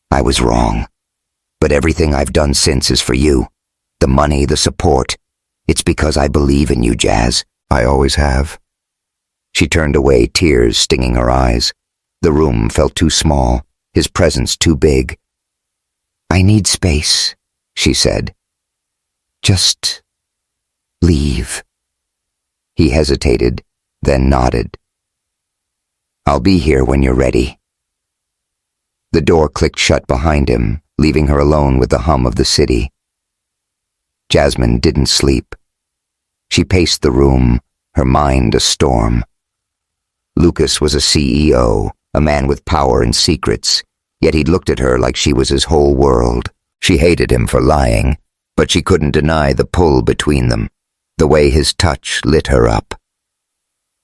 I was wrong. But everything I've done since is for you. The money, the support. It's because I believe in you, Jazz. I always have. She turned away, tears stinging her eyes. The room felt too small, his presence too big. I need space, she said. Just leave. He hesitated, then nodded. I'll be here when you're ready. The door clicked shut behind him, leaving her alone with the hum of the city. Jasmine didn't sleep. She paced the room, her mind a storm. Lucas was a CEO, a man with power and secrets, yet he'd looked at her like she was his whole world. She hated him for lying, but she couldn't deny the pull between them, the way his touch lit her up.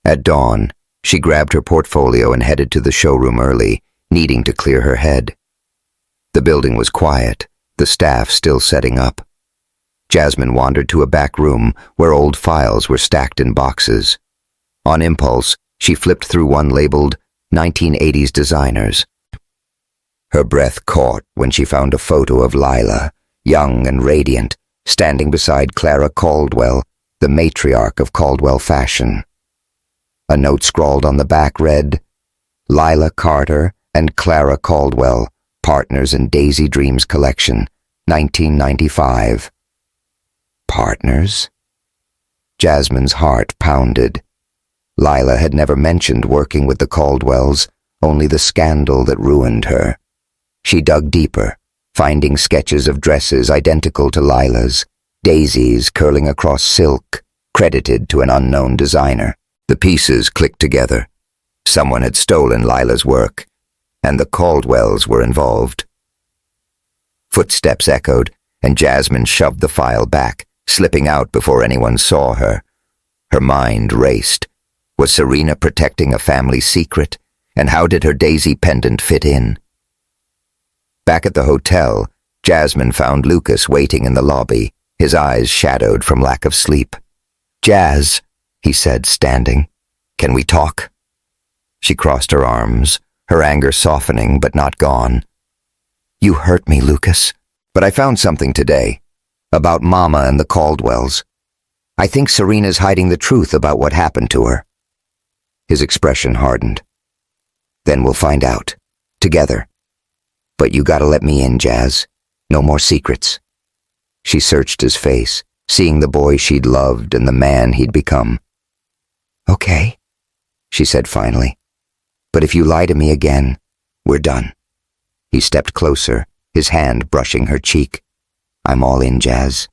At dawn, she grabbed her portfolio and headed to the showroom early, needing to clear her head. The building was quiet, the staff still setting up. Jasmine wandered to a back room where old files were stacked in boxes. On impulse, she flipped through one labeled 1980s Designers. Her breath caught when she found a photo of Lila, young and radiant, standing beside Clara Caldwell, the matriarch of Caldwell fashion. A note scrawled on the back read, Lila Carter and Clara Caldwell, partners in Daisy Dreams Collection, 1995. Partners? Jasmine's heart pounded. Lila had never mentioned working with the Caldwells, only the scandal that ruined her. She dug deeper, finding sketches of dresses identical to Lila's, daisies curling across silk, credited to an unknown designer. The pieces clicked together. Someone had stolen Lila's work, and the Caldwells were involved. Footsteps echoed, and Jasmine shoved the file back, slipping out before anyone saw her. Her mind raced. Was Serena protecting a family secret? And how did her daisy pendant fit in? Back at the hotel, Jasmine found Lucas waiting in the lobby, his eyes shadowed from lack of sleep. Jazz, he said, standing. Can we talk? She crossed her arms, her anger softening but not gone. You hurt me, Lucas. But I found something today. About Mama and the Caldwells. I think Serena's hiding the truth about what happened to her. His expression hardened. Then we'll find out. Together. But you gotta let me in, Jazz. No more secrets. She searched his face, seeing the boy she'd loved and the man he'd become. Okay, she said finally. But if you lie to me again, we're done. He stepped closer, his hand brushing her cheek. I'm all in, Jazz.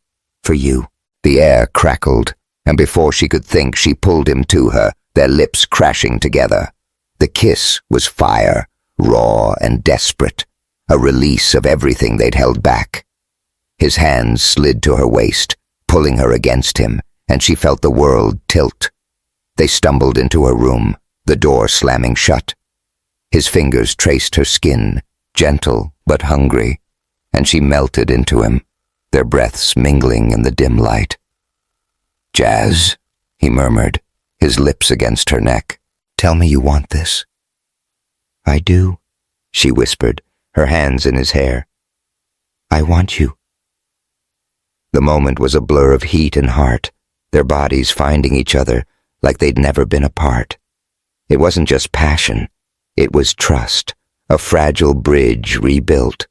For you. The air crackled, and before she could think, she pulled him to her, their lips crashing together. The kiss was fire, raw and desperate, a release of everything they'd held back. His hands slid to her waist, pulling her against him, and she felt the world tilt. They stumbled into her room, the door slamming shut. His fingers traced her skin, gentle but hungry, and she melted into him, their breaths mingling in the dim light. Jazz, he murmured, his lips against her neck. Tell me you want this. I do, she whispered, her hands in his hair. I want you. The moment was a blur of heat and heart, their bodies finding each other like they'd never been apart. It wasn't just passion, it was trust, a fragile bridge rebuilt.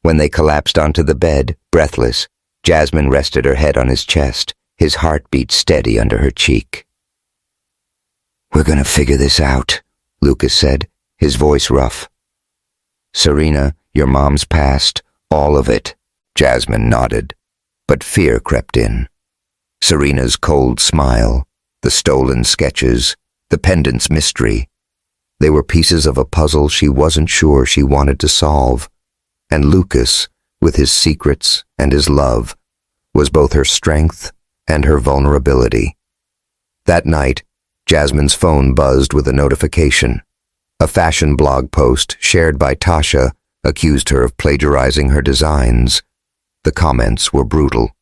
When they collapsed onto the bed, breathless, Jasmine rested her head on his chest, his heartbeat steady under her cheek. We're gonna figure this out, Lucas said, his voice rough. Serena, your mom's past, all of it. Jasmine nodded, but fear crept in. Serena's cold smile, the stolen sketches, the pendant's mystery. They were pieces of a puzzle she wasn't sure she wanted to solve. And Lucas, with his secrets and his love, was both her strength and her vulnerability. That night, Jasmine's phone buzzed with a notification. A fashion blog post shared by Tasha accused her of plagiarizing her designs. The comments were brutal.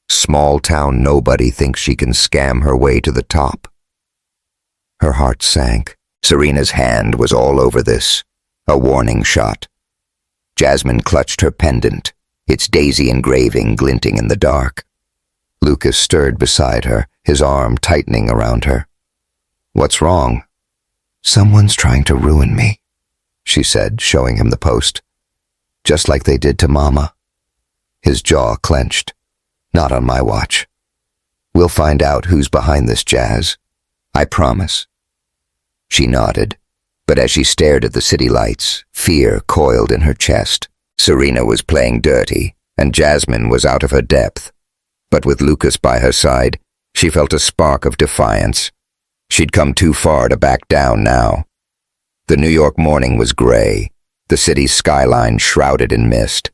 Small-town nobody thinks she can scam her way to the top. Her heart sank. Serena's hand was all over this, a warning shot. Jasmine clutched her pendant, its daisy engraving glinting in the dark. Lucas stirred beside her, his arm tightening around her. "What's wrong?" "Someone's trying to ruin me," she said, showing him the post. "Just like they did to Mama." His jaw clenched. "Not on my watch. We'll find out who's behind this, Jazz. I promise." She nodded, but as she stared at the city lights, fear coiled in her chest. Serena was playing dirty, and Jasmine was out of her depth. But with Lucas by her side, she felt a spark of defiance. She'd come too far to back down now. The New York morning was gray, the city's skyline shrouded in mist.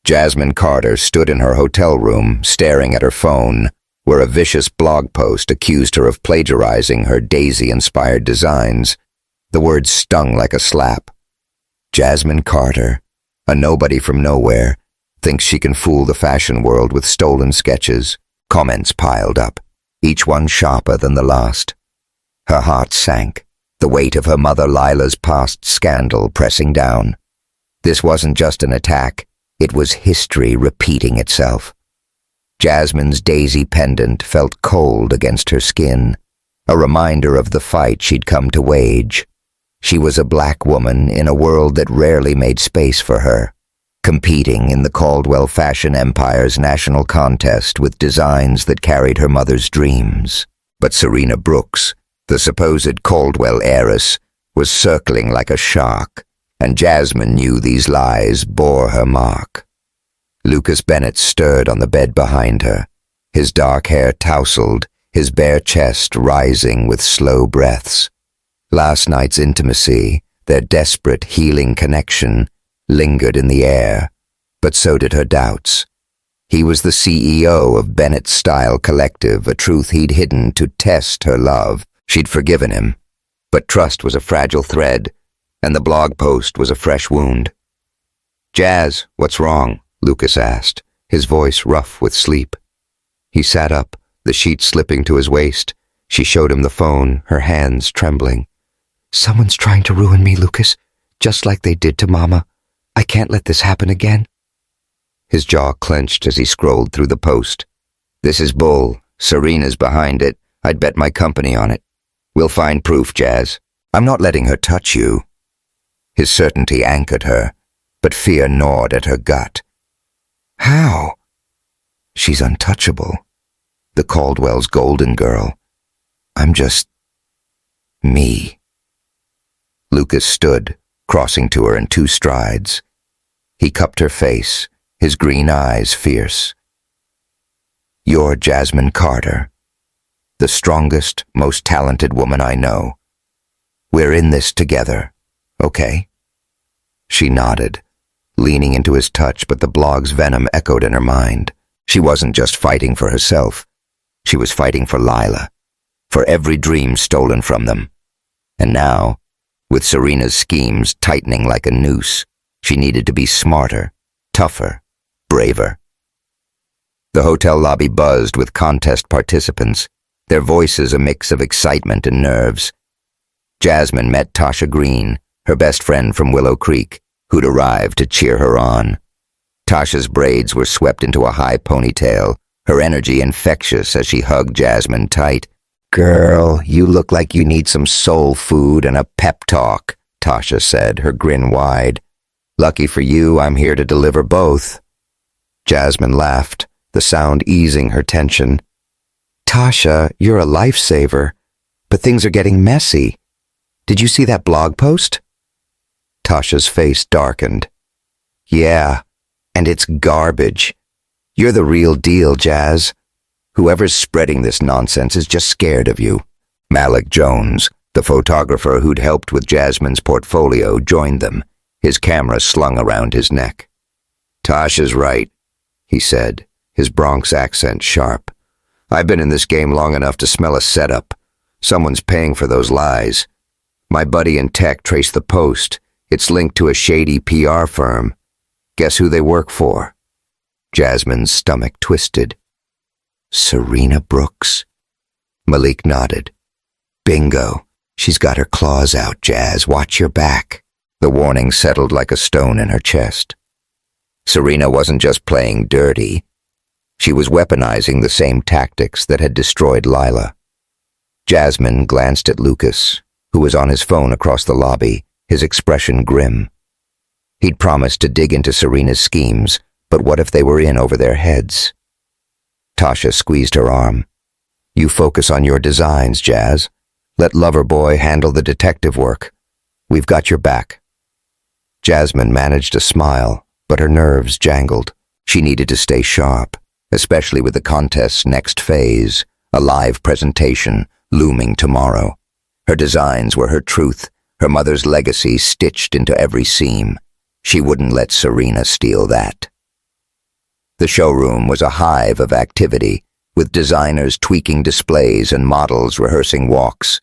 Jasmine Carter stood in her hotel room, staring at her phone, where a vicious blog post accused her of plagiarizing her Daisy-inspired designs. The words stung like a slap. Jasmine Carter, a nobody from nowhere, thinks she can fool the fashion world with stolen sketches. Comments piled up, each one sharper than the last. Her heart sank, the weight of her mother Lila's past scandal pressing down. This wasn't just an attack, it was history repeating itself. Jasmine's daisy pendant felt cold against her skin, a reminder of the fight she'd come to wage. She was a black woman in a world that rarely made space for her, competing in the Caldwell fashion empire's national contest with designs that carried her mother's dreams. But Serena Brooks, the supposed Caldwell heiress, was circling like a shark, and Jasmine knew these lies bore her mark. Lucas Bennett stirred on the bed behind her, his dark hair tousled, his bare chest rising with slow breaths. Last night's intimacy, their desperate, healing connection, lingered in the air, but so did her doubts. He was the CEO of Bennett's Style Collective, a truth he'd hidden to test her love. She'd forgiven him, but trust was a fragile thread, and the blog post was a fresh wound. "Jazz, what's wrong?" Lucas asked, his voice rough with sleep. He sat up, the sheet slipping to his waist. She showed him the phone, her hands trembling. "Someone's trying to ruin me, Lucas, just like they did to Mama. I can't let this happen again." His jaw clenched as he scrolled through the post. "This is bull. Serena's behind it. I'd bet my company on it. We'll find proof, Jazz. I'm not letting her touch you." His certainty anchored her, but fear gnawed at her gut. "How?" "She's untouchable. The Caldwell's golden girl. I'm just me." Lucas stood, crossing to her in 2 strides. He cupped her face, his green eyes fierce. "You're Jasmine Carter, the strongest, most talented woman I know. We're in this together, okay?" She nodded, leaning into his touch, but the blog's venom echoed in her mind. She wasn't just fighting for herself. She was fighting for Lila, for every dream stolen from them. And now, with Serena's schemes tightening like a noose, she needed to be smarter, tougher, braver. The hotel lobby buzzed with contest participants, their voices a mix of excitement and nerves. Jasmine met Tasha Green, her best friend from Willow Creek, who'd arrived to cheer her on. Tasha's braids were swept into a high ponytail, her energy infectious as she hugged Jasmine tight. "Girl, you look like you need some soul food and a pep talk," Tasha said, her grin wide. "Lucky for you, I'm here to deliver both." Jasmine laughed, the sound easing her tension. "Tasha, you're a lifesaver, but things are getting messy. Did you see that blog post?" Tasha's face darkened. "Yeah, and it's garbage. You're the real deal, Jazz. Whoever's spreading this nonsense is just scared of you. Malik Jones, the photographer who'd helped with Jasmine's portfolio, joined them, his camera slung around his neck. Tasha's right, he said, his Bronx accent sharp. I've been in this game long enough to smell a setup. Someone's paying for those lies. My buddy in tech traced the post. It's linked to a shady PR firm. Guess who they work for? Jasmine's stomach twisted. Serena Brooks? Malik nodded. Bingo. She's got her claws out, Jazz. Watch your back. The warning settled like a stone in her chest. Serena wasn't just playing dirty. She was weaponizing the same tactics that had destroyed Lila. Jasmine glanced at Lucas, who was on his phone across the lobby, his expression grim. He'd promised to dig into Serena's schemes, but what if they were in over their heads? Tasha squeezed her arm. You focus on your designs, Jazz. Let Loverboy handle the detective work. We've got your back. Jasmine managed a smile, but her nerves jangled. She needed to stay sharp, especially with the contest's next phase, a live presentation looming tomorrow. Her designs were her truth, her mother's legacy stitched into every seam. She wouldn't let Serena steal that. The showroom was a hive of activity, with designers tweaking displays and models rehearsing walks.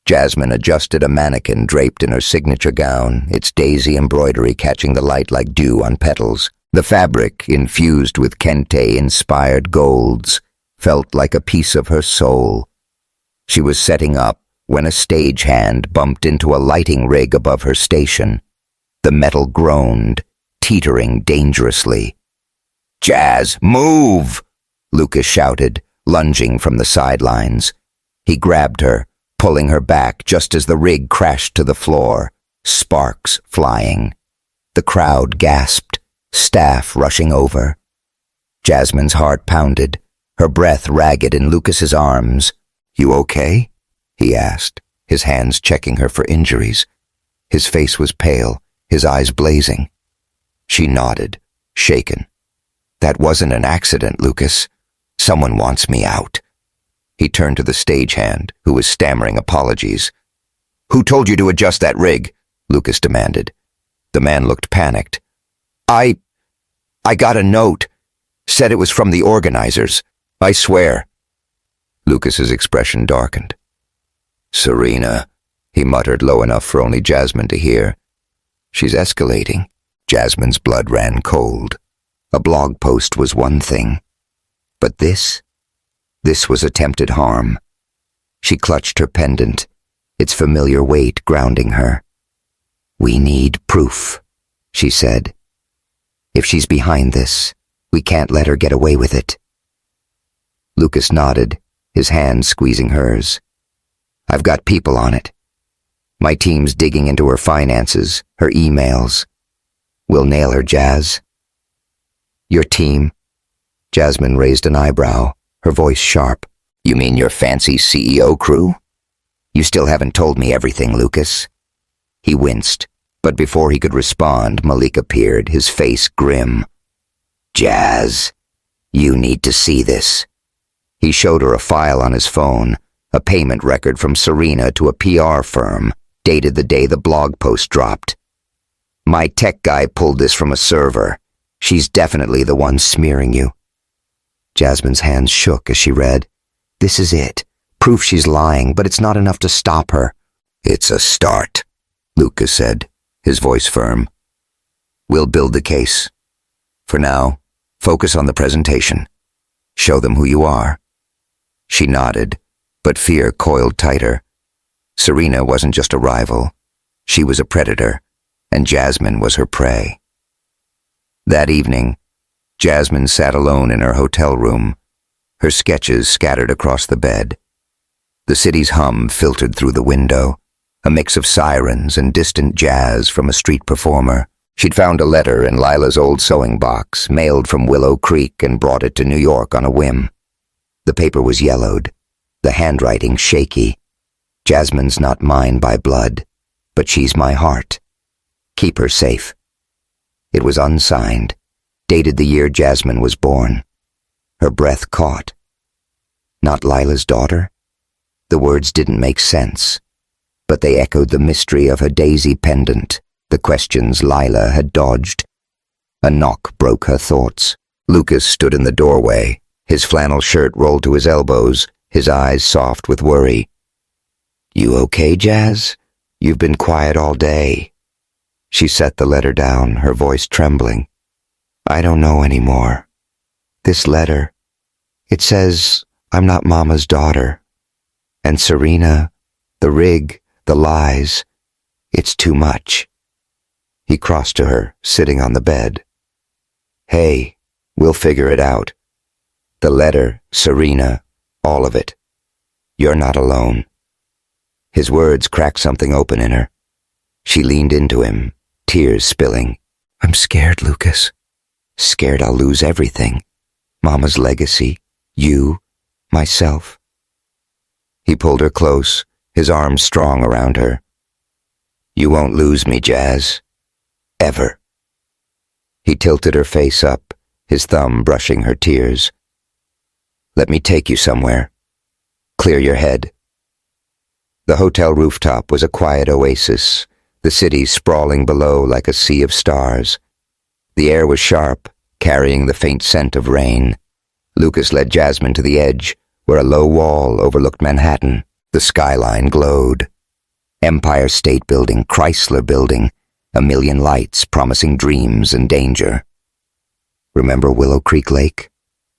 Jasmine adjusted a mannequin draped in her signature gown, its daisy embroidery catching the light like dew on petals. The fabric, infused with kente-inspired golds, felt like a piece of her soul. She was setting up when a stagehand bumped into a lighting rig above her station. The metal groaned, teetering dangerously. "Jazz, move!" Lucas shouted, lunging from the sidelines. He grabbed her, pulling her back just as the rig crashed to the floor, sparks flying. The crowd gasped, staff rushing over. Jasmine's heart pounded, her breath ragged in Lucas's arms. "You okay?" he asked, his hands checking her for injuries. His face was pale, his eyes blazing. She nodded, shaken. "That wasn't an accident, Lucas. Someone wants me out." He turned to the stagehand, who was stammering apologies. "Who told you to adjust that rig?" Lucas demanded. The man looked panicked. I got a note. Said it was from the organizers. I swear." Lucas's expression darkened. "Serena," he muttered low enough for only Jasmine to hear. "She's escalating." Jasmine's blood ran cold. A blog post was one thing. But this was attempted harm. She clutched her pendant, its familiar weight grounding her. "We need proof," she said. "If she's behind this, we can't let her get away with it." Lucas nodded, his hand squeezing hers. "I've got people on it. My team's digging into her finances, her emails. We'll nail her, Jazz." "Your team?" Jasmine raised an eyebrow, her voice sharp. "You mean your fancy CEO crew? You still haven't told me everything, Lucas." He winced, but before he could respond, Malik appeared, his face grim. "Jazz, you need to see this." He showed her a file on his phone, a payment record from Serena to a PR firm, dated the day the blog post dropped. "My tech guy pulled this from a server. She's definitely the one smearing you." Jasmine's hands shook as she read. "This is it. Proof she's lying, but it's not enough to stop her." "It's a start," Lucas said, his voice firm. "We'll build the case. For now, focus on the presentation. Show them who you are." She nodded, but fear coiled tighter. Serena wasn't just a rival. She was a predator, and Jasmine was her prey. That evening, Jasmine sat alone in her hotel room, her sketches scattered across the bed. The city's hum filtered through the window, a mix of sirens and distant jazz from a street performer. She'd found a letter in Lila's old sewing box, mailed from Willow Creek, and brought it to New York on a whim. The paper was yellowed, the handwriting shaky. "Jasmine's not mine by blood, but she's my heart. Keep her safe." It was unsigned, dated the year Jasmine was born. Her breath caught. Not Lila's daughter? The words didn't make sense, but they echoed the mystery of her daisy pendant, the questions Lila had dodged. A knock broke her thoughts. Lucas stood in the doorway, his flannel shirt rolled to his elbows, his eyes soft with worry. "You okay, Jazz? You've been quiet all day." She set the letter down, her voice trembling. "I don't know anymore. This letter, it says I'm not Mama's daughter. And Serena, the rig, the lies, it's too much." He crossed to her, sitting on the bed. "Hey, we'll figure it out. The letter, Serena, all of it. You're not alone." His words cracked something open in her. She leaned into him, tears spilling. "I'm scared, Lucas. Scared I'll lose everything. Mama's legacy, you, myself." He pulled her close, his arms strong around her. "You won't lose me, Jazz. Ever." He tilted her face up, his thumb brushing her tears. "Let me take you somewhere. Clear your head." The hotel rooftop was a quiet oasis, the city sprawling below like a sea of stars. The air was sharp, carrying the faint scent of rain. Lucas led Jasmine to the edge, where a low wall overlooked Manhattan. The skyline glowed. Empire State Building, Chrysler Building, a million lights promising dreams and danger. "Remember Willow Creek Lake?"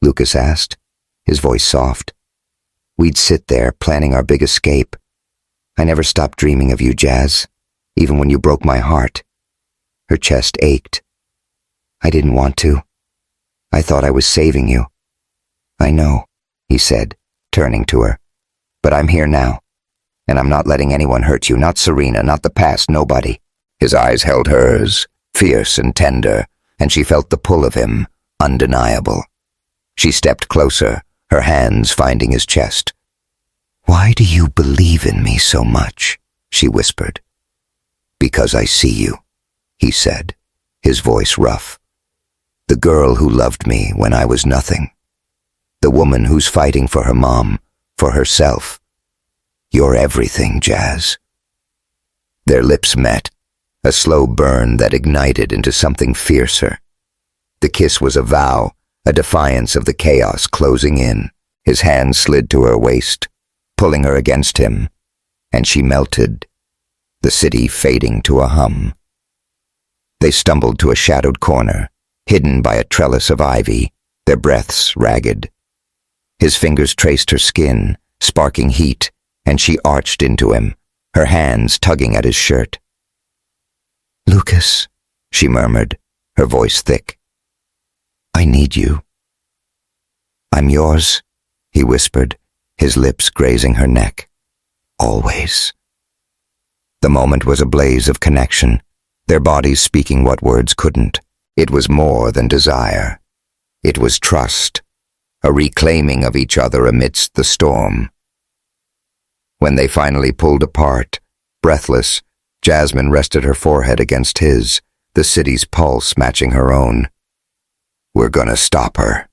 Lucas asked, his voice soft. "We'd sit there, planning our big escape. I never stopped dreaming of you, Jazz, even when you broke my heart." Her chest ached. "I didn't want to. I thought I was saving you." "I know," he said, turning to her. "But I'm here now, and I'm not letting anyone hurt you, not Serena, not the past, nobody." His eyes held hers, fierce and tender, and she felt the pull of him, undeniable. She stepped closer, her hands finding his chest. "Why do you believe in me so much?" she whispered. "Because I see you," he said, his voice rough. "The girl who loved me when I was nothing. The woman who's fighting for her mom, for herself. You're everything, Jazz." Their lips met, a slow burn that ignited into something fiercer. The kiss was a vow, a defiance of the chaos closing in. His hand slid to her waist, pulling her against him, and she melted, the city fading to a hum. They stumbled to a shadowed corner, hidden by a trellis of ivy, their breaths ragged. His fingers traced her skin, sparking heat, and she arched into him, her hands tugging at his shirt. "Lucas," she murmured, her voice thick. "I need you." "I'm yours," he whispered, his lips grazing her neck. "Always." The moment was a blaze of connection, their bodies speaking what words couldn't. It was more than desire. It was trust, a reclaiming of each other amidst the storm. When they finally pulled apart, breathless, Jasmine rested her forehead against his, the city's pulse matching her own. "We're gonna stop her,"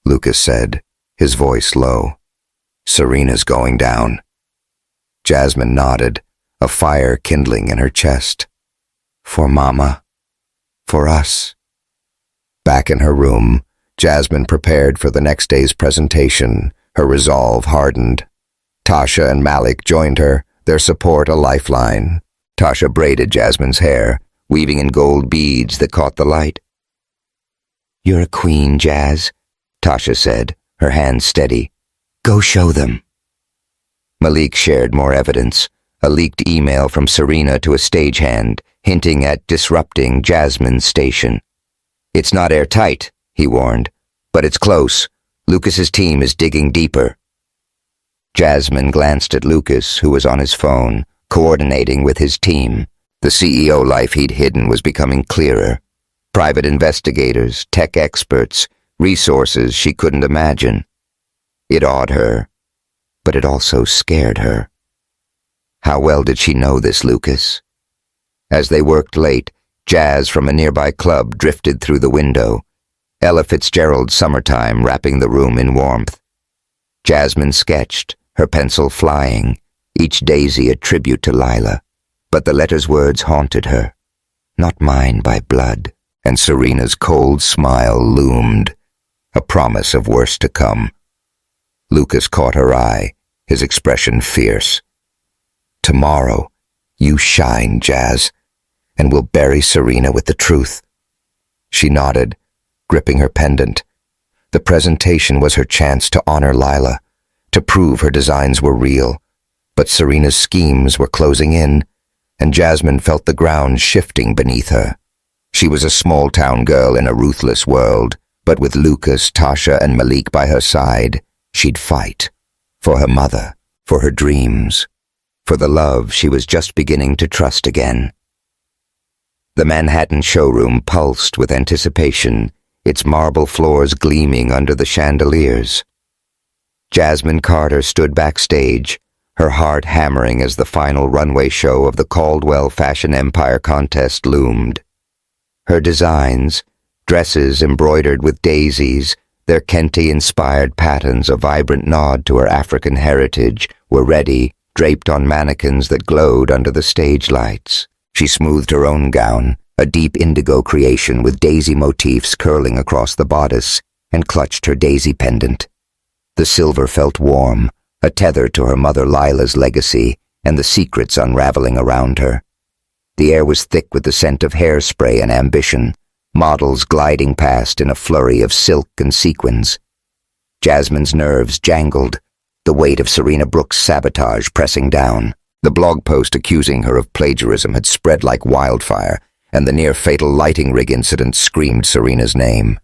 Lucas said, his voice low. "Serena's going down." Jasmine nodded, a fire kindling in her chest. "For Mama. For us." Back in her room, Jasmine prepared for the next day's presentation, her resolve hardened. Tasha and Malik joined her, their support a lifeline. Tasha braided Jasmine's hair, weaving in gold beads that caught the light. "You're a queen, Jazz," Tasha said, her hands steady. "Go show them." Malik shared more evidence, a leaked email from Serena to a stagehand, hinting at disrupting Jasmine's station. "It's not airtight," he warned, "but it's close. Lucas's team is digging deeper." Jasmine glanced at Lucas, who was on his phone, coordinating with his team. The CEO life he'd hidden was becoming clearer. Private investigators, tech experts, resources she couldn't imagine. It awed her, but it also scared her. How well did she know this Lucas? As they worked late, jazz from a nearby club drifted through the window, Ella Fitzgerald's Summertime wrapping the room in warmth. Jasmine sketched, her pencil flying, each daisy a tribute to Lila. But the letter's words haunted her. Not mine by blood. And Serena's cold smile loomed, a promise of worse to come. Lucas caught her eye, his expression fierce. Tomorrow, you shine, Jazz, and we'll bury Serena with the truth. She nodded, gripping her pendant. The presentation was her chance to honor Lila, to prove her designs were real. But Serena's schemes were closing in, and Jasmine felt the ground shifting beneath her. She was a small-town girl in a ruthless world, but with Lucas, Tasha, and Malik by her side, she'd fight. For her mother, for her dreams, for the love she was just beginning to trust again. The Manhattan showroom pulsed with anticipation, its marble floors gleaming under the chandeliers. Jasmine Carter stood backstage, her heart hammering as the final runway show of the Caldwell Fashion Empire contest loomed. Her designs, dresses embroidered with daisies, their Kente-inspired patterns a vibrant nod to her African heritage, were ready, draped on mannequins that glowed under the stage lights. She smoothed her own gown, a deep indigo creation with daisy motifs curling across the bodice, and clutched her daisy pendant. The silver felt warm, a tether to her mother Lila's legacy and the secrets unraveling around her. The air was thick with the scent of hairspray and ambition, models gliding past in a flurry of silk and sequins. Jasmine's nerves jangled, the weight of Serena Brooks' Sabotage pressing down. The blog post accusing her of plagiarism had spread like wildfire, and the near-fatal lighting rig incident screamed Serena's name.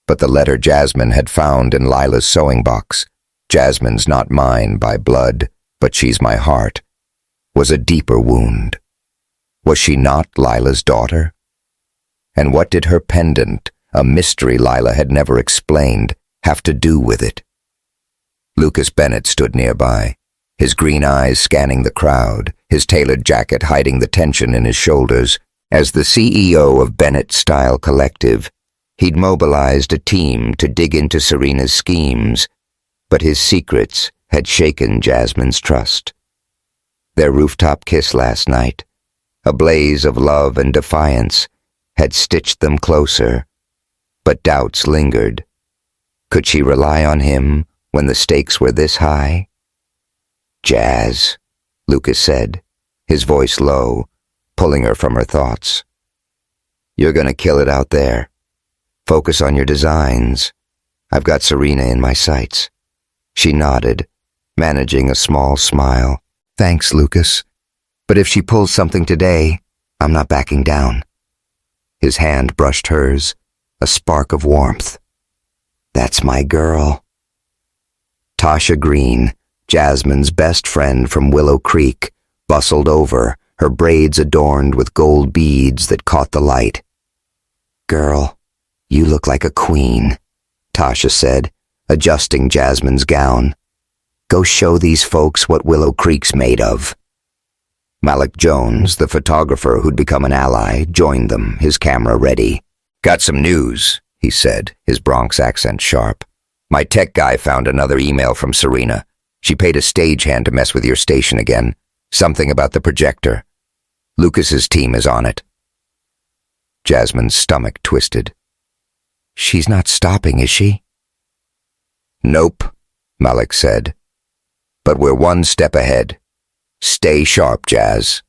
But the letter Jasmine had found in Lila's sewing box, "Jasmine's not mine by blood, but she's my heart," was a deeper wound. Was she not Lila's daughter? And what did her pendant, a mystery Lila had never explained, have to do with it? Lucas Bennett stood nearby, his green eyes scanning the crowd, his tailored jacket hiding the tension in his shoulders. As the CEO of Bennett Style Collective, he'd mobilized a team to dig into Serena's schemes, but his secrets had shaken Jasmine's trust. Their rooftop kiss last night, a blaze of love and defiance, had stitched them closer, but doubts lingered. Could she rely on him when the stakes were this high? "Jazz," Lucas said, his voice low, pulling her from her thoughts. "You're gonna kill it out there. Focus on your designs. I've got Serena in my sights." She nodded, managing a small smile. "Thanks, Lucas. But if she pulls something today, I'm not backing down." His hand brushed hers, a spark of warmth. "That's my girl." Tasha Green, Jasmine's best friend from Willow Creek, bustled over, her braids adorned with gold beads that caught the light. "Girl, you look like a queen," Tasha said, adjusting Jasmine's gown. "Go show these folks what Willow Creek's made of." Malik Jones, the photographer who'd become an ally, joined them, his camera ready. "Got some news," he said, his Bronx accent sharp. "My tech guy found another email from Serena. She paid a stagehand to mess with your station again. Something about the projector. Lucas's team is on it." Jasmine's stomach twisted. "She's not stopping, is she?" "Nope," Malik said. "But we're one step ahead. Stay sharp, Jazz."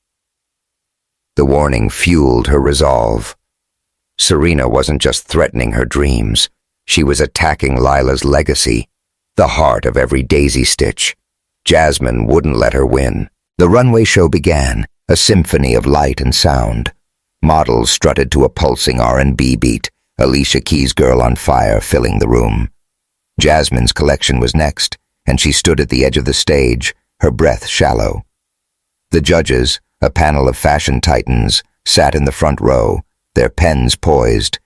The warning fueled her resolve. Serena wasn't just threatening her dreams. She was attacking Lila's legacy, the heart of every daisy stitch. Jasmine wouldn't let her win. The runway show began, a symphony of light and sound. Models strutted to a pulsing R&B beat, Alicia Keys' Girl on Fire filling the room. Jasmine's collection was next, and she stood at the edge of the stage, her breath shallow. The judges, a panel of fashion titans, sat in the front row, their pens poised.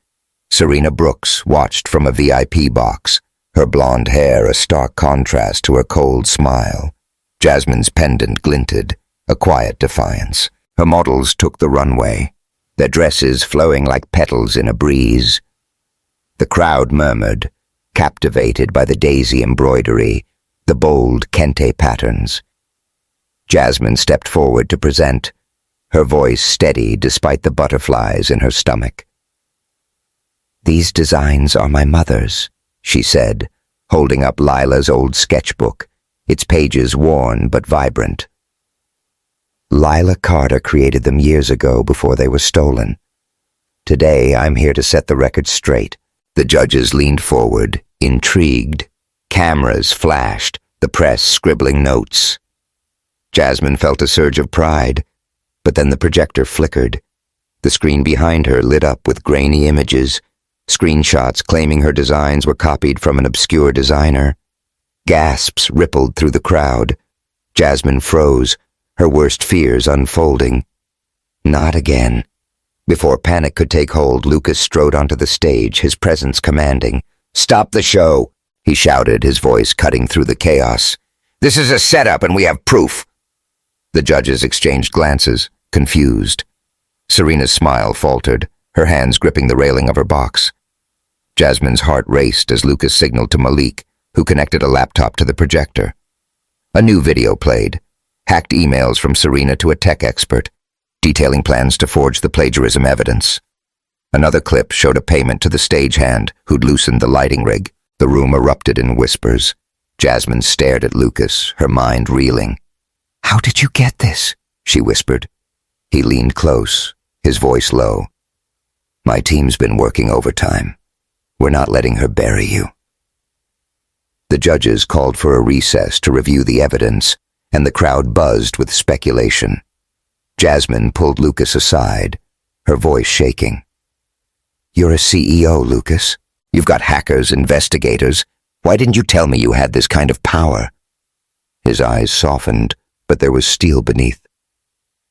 Serena Brooks watched from a VIP box, her blonde hair a stark contrast to her cold smile. Jasmine's pendant glinted, a quiet defiance. Her models took the runway, their dresses flowing like petals in a breeze. The crowd murmured, captivated by the daisy embroidery, the bold kente patterns. Jasmine stepped forward to present, her voice steady despite the butterflies in her stomach. "These designs are my mother's," she said, holding up Lila's old sketchbook, its pages worn but vibrant. "Lila Carter created them years ago before they were stolen. Today, I'm here to set the record straight." The judges leaned forward, intrigued. Cameras flashed, the press scribbling notes. Jasmine felt a surge of pride, but then the projector flickered. The screen behind her lit up with grainy images, screenshots claiming her designs were copied from an obscure designer. Gasps rippled through the crowd. Jasmine froze, her worst fears unfolding. Not again. Before panic could take hold, Lucas strode onto the stage, his presence commanding. "Stop the show," he shouted, his voice cutting through the chaos. "This is a setup and we have proof." The judges exchanged glances, confused. Serena's smile faltered, her hands gripping the railing of her box. Jasmine's heart raced as Lucas signaled to Malik, who connected a laptop to the projector. A new video played, hacked emails from Serena to a tech expert, detailing plans to forge the plagiarism evidence. Another clip showed a payment to the stagehand, who'd loosened the lighting rig. The room erupted in whispers. Jasmine stared at Lucas, her mind reeling. "How did you get this?" she whispered. He leaned close, his voice low. "My team's been working overtime. We're not letting her bury you." The judges called for a recess to review the evidence, and the crowd buzzed with speculation. Jasmine pulled Lucas aside, her voice shaking. "You're a CEO, Lucas. You've got hackers, investigators. Why didn't you tell me you had this kind of power?" His eyes softened, but there was steel beneath.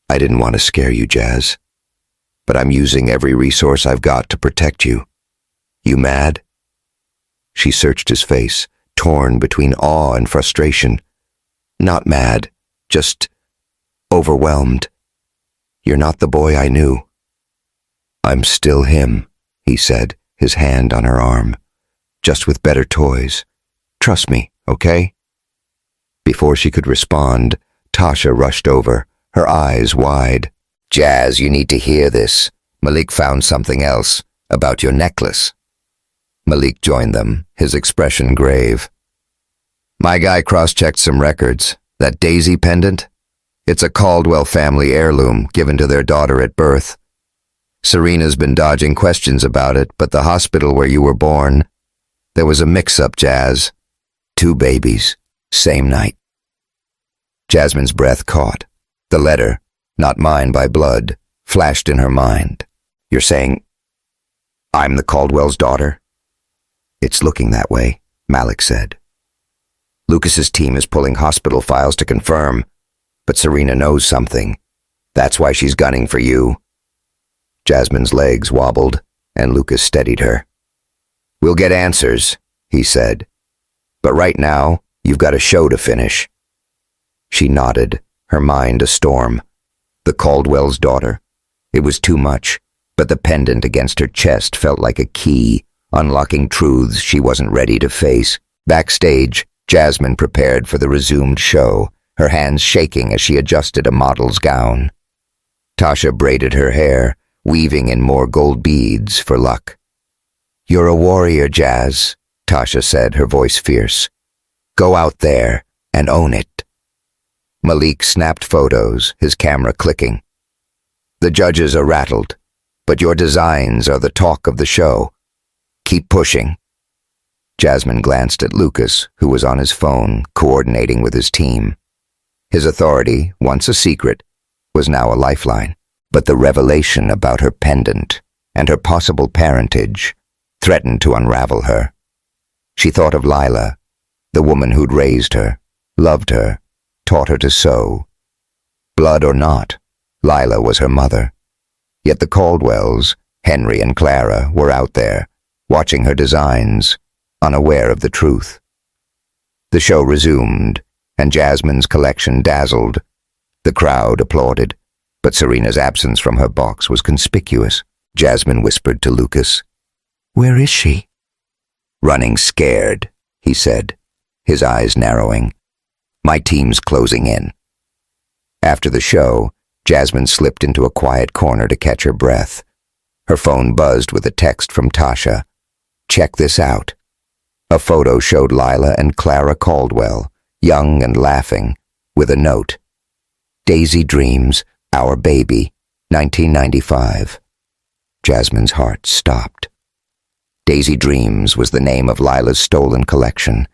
"I didn't want to scare you, Jazz. But I'm using every resource I've got to protect you. You mad?" She searched his face, torn between awe and frustration. "Not mad, just overwhelmed. You're not the boy I knew." "I'm still him," he said, his hand on her arm. "Just with better toys. Trust me, okay?" Before she could respond, Tasha rushed over, her eyes wide. "Jazz, you need to hear this. Malik found something else, about your necklace." Malik joined them, his expression grave. "My guy cross-checked some records. That daisy pendant? It's a Caldwell family heirloom given to their daughter at birth. Serena's been dodging questions about it, but the hospital where you were born, there was a mix-up, Jazz. 2 babies, same night." Jasmine's breath caught. The letter, "Not mine by blood," flashed in her mind. "You're saying I'm the Caldwell's daughter?" "It's looking that way," Malik said. "Lucas's team is pulling hospital files to confirm, but Serena knows something. That's why she's gunning for you." Jasmine's legs wobbled, and Lucas steadied her. "We'll get answers," he said. "But right now, you've got a show to finish." She nodded, her mind a storm. The Caldwell's daughter. It was too much, but the pendant against her chest felt like a key, unlocking truths she wasn't ready to face. Backstage, Jasmine prepared for the resumed show, her hands shaking as she adjusted a model's gown. Tasha braided her hair, weaving in more gold beads for luck. "You're a warrior, Jazz," Tasha said, her voice fierce. "Go out there and own it." Malik snapped photos, his camera clicking. "The judges are rattled, but your designs are the talk of the show. Keep pushing." Jasmine glanced at Lucas, who was on his phone, coordinating with his team. His authority, once a secret, was now a lifeline. But the revelation about her pendant and her possible parentage threatened to unravel her. She thought of Lila, the woman who'd raised her, loved her, taught her to sew. Blood or not, Lila was her mother. Yet the Caldwells, Henry and Clara, were out there, watching her designs, unaware of the truth. The show resumed, and Jasmine's collection dazzled. The crowd applauded, but Serena's absence from her box was conspicuous. Jasmine whispered to Lucas, "Where is she?" "Running scared," he said. his eyes narrowing. My team's closing in. After the show, Jasmine slipped into a quiet corner to catch her breath. Her phone buzzed with a text from Tasha. Check this out. A photo showed Lila and Clara Caldwell, young and laughing, with a note. Daisy Dreams, Our Baby, 1995. Jasmine's heart stopped. Daisy Dreams was the name of Lila's stolen collection,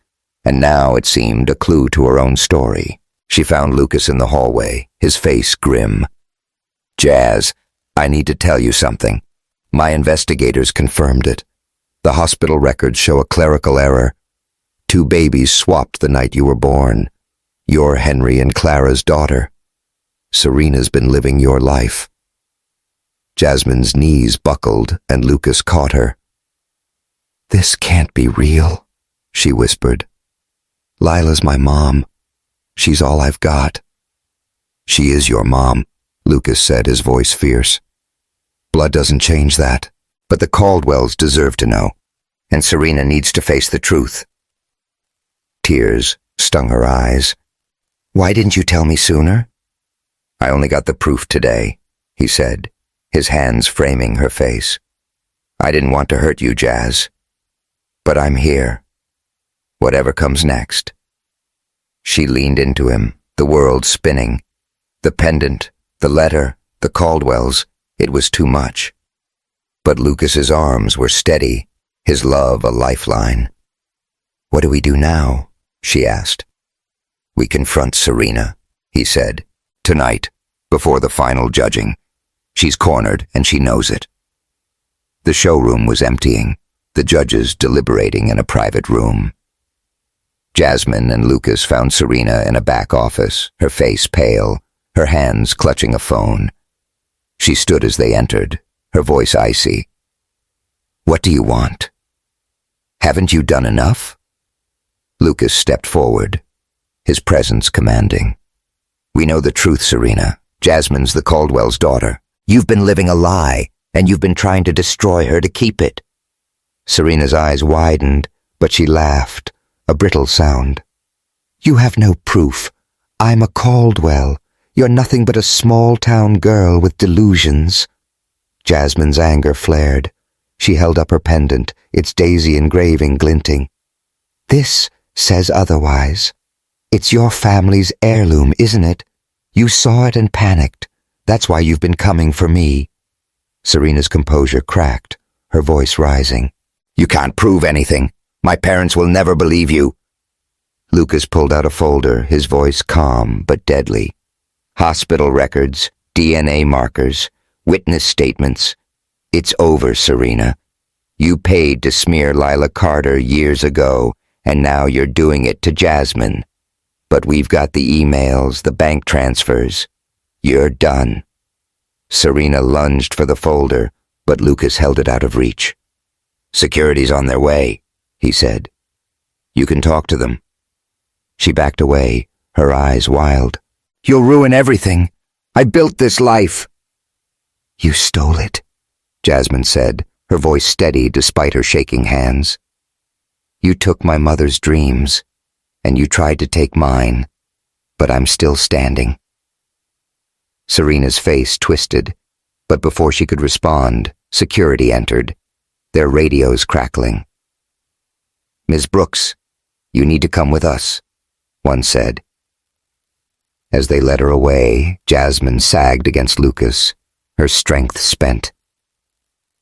and now it seemed a clue to her own story. She found Lucas in the hallway, his face grim. Jazz, I need to tell you something. My investigators confirmed it. The hospital records show a clerical error. 2 babies swapped the night you were born. You're Henry and Clara's daughter. Serena's been living your life. Jasmine's knees buckled and Lucas caught her. This can't be real, she whispered. Lila's my mom. She's all I've got. She is your mom, Lucas said, his voice fierce. Blood doesn't change that, but the Caldwells deserve to know, and Serena needs to face the truth. Tears stung her eyes. Why didn't you tell me sooner? I only got the proof today, he said, his hands framing her face. I didn't want to hurt you, Jazz. But I'm here. Whatever comes next. She leaned into him, the world spinning. The pendant, the letter, the Caldwells, it was too much. But Lucas's arms were steady, his love a lifeline. What do we do now? She asked. We confront Serena, he said. Tonight, before the final judging. She's cornered and she knows it. The showroom was emptying, the judges deliberating in a private room. Jasmine and Lucas found Serena in a back office, her face pale, her hands clutching a phone. She stood as they entered, her voice icy. What do you want? Haven't you done enough? Lucas stepped forward, his presence commanding. We know the truth, Serena. Jasmine's the Caldwell's daughter. You've been living a lie, and you've been trying to destroy her to keep it. Serena's eyes widened, but she laughed, a brittle sound. You have no proof. I'm a Caldwell. You're nothing but a small-town girl with delusions. Jasmine's anger flared. She held up her pendant, its daisy engraving glinting. This says otherwise. It's your family's heirloom, isn't it? You saw it and panicked. That's why you've been coming for me. Serena's composure cracked, her voice rising. You can't prove anything. My parents will never believe you. Lucas pulled out a folder, his voice calm but deadly. Hospital records, DNA markers, witness statements. It's over, Serena. You paid to smear Lila Carter years ago, and now you're doing it to Jasmine. But we've got the emails, the bank transfers. You're done. Serena lunged for the folder, but Lucas held it out of reach. Security's on their way, he said. You can talk to them. She backed away, her eyes wild. You'll ruin everything. I built this life. You stole it, Jasmine said, her voice steady despite her shaking hands. You took my mother's dreams, and you tried to take mine, but I'm still standing. Serena's face twisted, but before she could respond, security entered, their radios crackling. Ms. Brooks, you need to come with us, one said. As they led her away, Jasmine sagged against Lucas, her strength spent.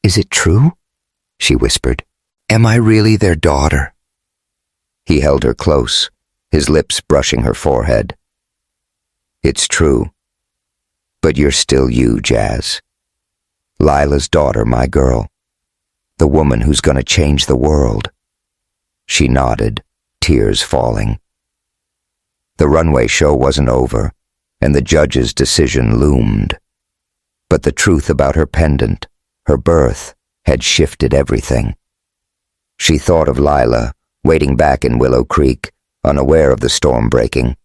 Is it true? She whispered. Am I really their daughter? He held her close, his lips brushing her forehead. It's true. But you're still you, Jazz. Lila's daughter, my girl. The woman who's gonna change the world. She nodded, tears falling. The runway show wasn't over, and the judge's decision loomed. But the truth about her pendant, her birth, had shifted everything. She thought of Lila, waiting back in Willow Creek, unaware of the storm breaking.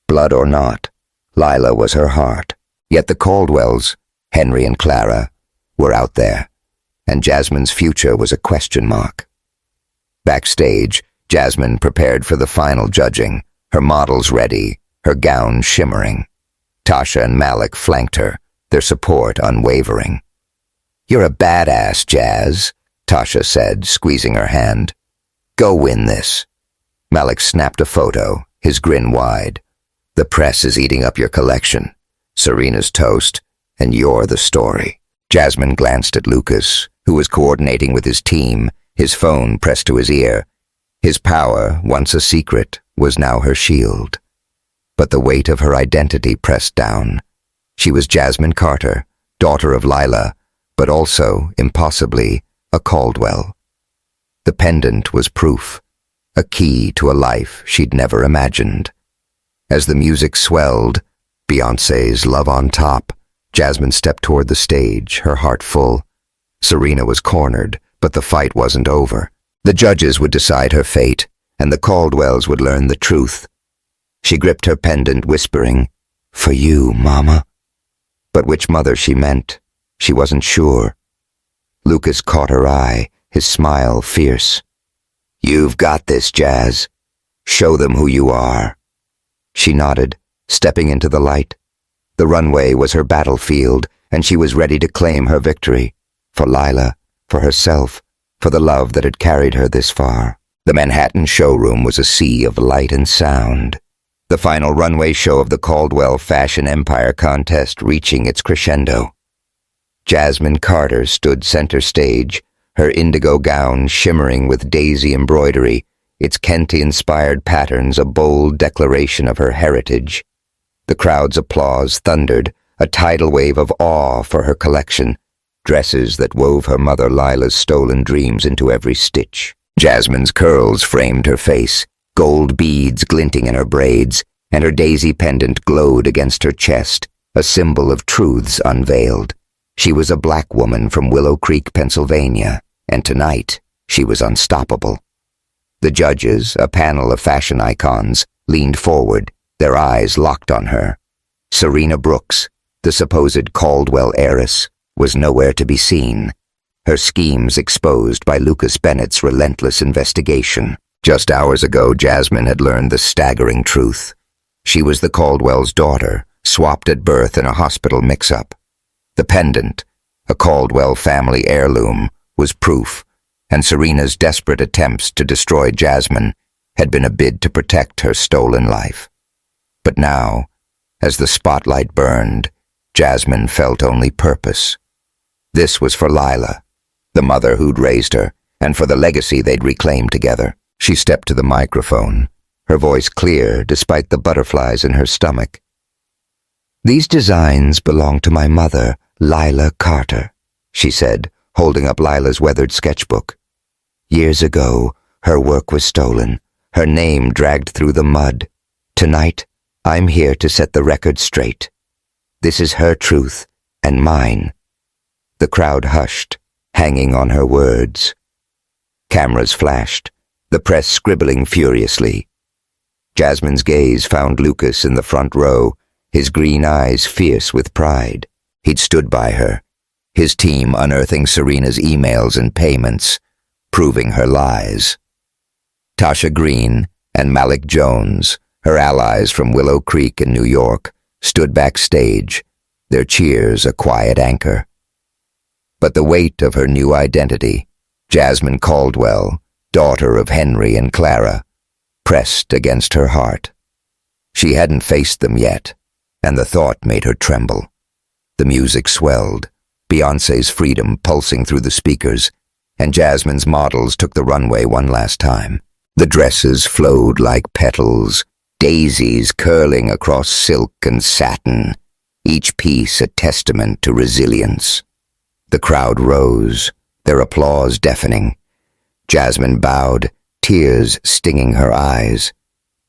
Blood or not, Lila was her heart. Yet the Caldwells, Henry and Clara, were out there, and Jasmine's future was a question mark. Backstage, Jasmine prepared for the final judging, her models ready, her gown shimmering. Tasha and Malik flanked her, their support unwavering. "You're a badass, Jazz," Tasha said, squeezing her hand. "Go win this." Malik snapped a photo, his grin wide. "The press is eating up your collection. Serena's toast, and you're the story." Jasmine glanced at Lucas, who was coordinating with his team, his phone pressed to his ear. His power, once a secret, was now her shield. But the weight of her identity pressed down. She was Jasmine Carter, daughter of Lila, but also, impossibly, a Caldwell. The pendant was proof, a key to a life she'd never imagined. As the music swelled, Beyoncé's Love on Top, Jasmine stepped toward the stage, her heart full. Serena was cornered, but the fight wasn't over. The judges would decide her fate, and the Caldwells would learn the truth. She gripped her pendant, whispering, "For you, Mama." But which mother she meant, she wasn't sure. Lucas caught her eye, his smile fierce. "You've got this, Jazz. Show them who you are." She nodded, stepping into the light. The runway was her battlefield, and she was ready to claim her victory. For Lila, for herself, for the love that had carried her this far. The Manhattan showroom was a sea of light and sound. The final runway show of the Caldwell Fashion Empire contest reaching its crescendo. Jasmine Carter stood center stage, her indigo gown shimmering with daisy embroidery, its Kente-inspired patterns a bold declaration of her heritage. The crowd's applause thundered, a tidal wave of awe for her collection, dresses that wove her mother Lila's stolen dreams into every stitch. Jasmine's curls framed her face, gold beads glinting in her braids, and her daisy pendant glowed against her chest, a symbol of truths unveiled. She was a black woman from Willow Creek, Pennsylvania, and tonight she was unstoppable. The judges, a panel of fashion icons, leaned forward, their eyes locked on her. Serena Brooks, the supposed Caldwell heiress, was nowhere to be seen, her schemes exposed by Lucas Bennett's relentless investigation. Just hours ago, Jasmine had learned the staggering truth. She was the Caldwell's daughter, swapped at birth in a hospital mix-up. The pendant, a Caldwell family heirloom, was proof, and Serena's desperate attempts to destroy Jasmine had been a bid to protect her stolen life. But now, as the spotlight burned, Jasmine felt only purpose. This was for Lila, the mother who'd raised her, and for the legacy they'd reclaimed together. She stepped to the microphone, her voice clear despite the butterflies in her stomach. "These designs belong to my mother, Lila Carter," she said, holding up Lila's weathered sketchbook. "Years ago, her work was stolen, her name dragged through the mud. Tonight, I'm here to set the record straight. This is her truth, and mine." The crowd hushed, hanging on her words. Cameras flashed, the press scribbling furiously. Jasmine's gaze found Lucas in the front row, his green eyes fierce with pride. He'd stood by her, his team unearthing Serena's emails and payments, proving her lies. Tasha Green and Malik Jones, her allies from Willow Creek in New York, stood backstage, their cheers a quiet anchor. But the weight of her new identity, Jasmine Caldwell, daughter of Henry and Clara, pressed against her heart. She hadn't faced them yet, and the thought made her tremble. The music swelled, Beyoncé's Freedom pulsing through the speakers, and Jasmine's models took the runway one last time. The dresses flowed like petals, daisies curling across silk and satin, each piece a testament to resilience. The crowd rose, their applause deafening. Jasmine bowed, tears stinging her eyes.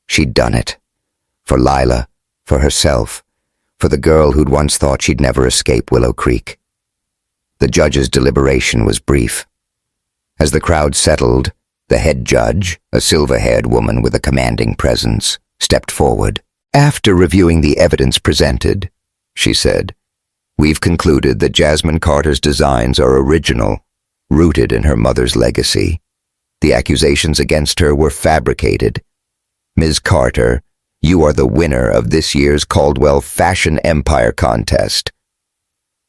She'd done it. For Lila, for herself, for the girl who'd once thought she'd never escape Willow Creek. The judge's deliberation was brief. As the crowd settled, the head judge, a silver-haired woman with a commanding presence, stepped forward. "After reviewing the evidence presented," she said, "we've concluded that Jasmine Carter's designs are original, rooted in her mother's legacy. The accusations against her were fabricated. Ms. Carter, you are the winner of this year's Caldwell Fashion Empire contest.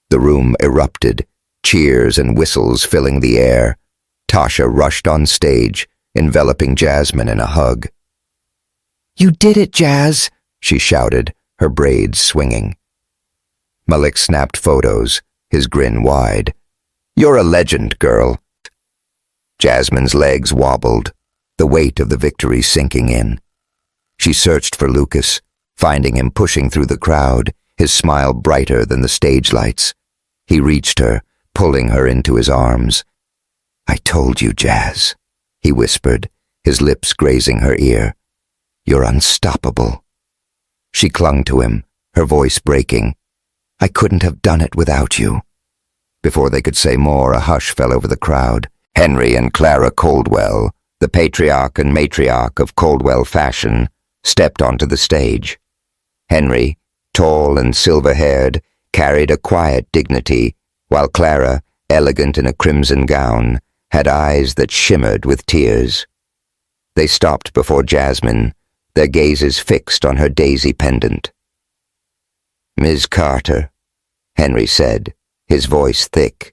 The room erupted, cheers and whistles filling the air. Tasha rushed on stage, enveloping Jasmine in a hug. "You did it, Jazz," she shouted, her braids swinging. Malik snapped photos, his grin wide. "You're a legend, girl." Jasmine's legs wobbled, the weight of the victory sinking in. She searched for Lucas, finding him pushing through the crowd, his smile brighter than the stage lights. He reached her, pulling her into his arms. "I told you, Jazz," he whispered, his lips grazing her ear. "You're unstoppable." She clung to him, her voice breaking. "I couldn't have done it without you." Before they could say more, a hush fell over the crowd. Henry and Clara Caldwell, the patriarch and matriarch of Caldwell fashion, stepped onto the stage. Henry, tall and silver-haired, carried a quiet dignity, while Clara, elegant in a crimson gown, had eyes that shimmered with tears. They stopped before Jasmine, their gazes fixed on her daisy pendant. "Ms. Carter," Henry said, his voice thick.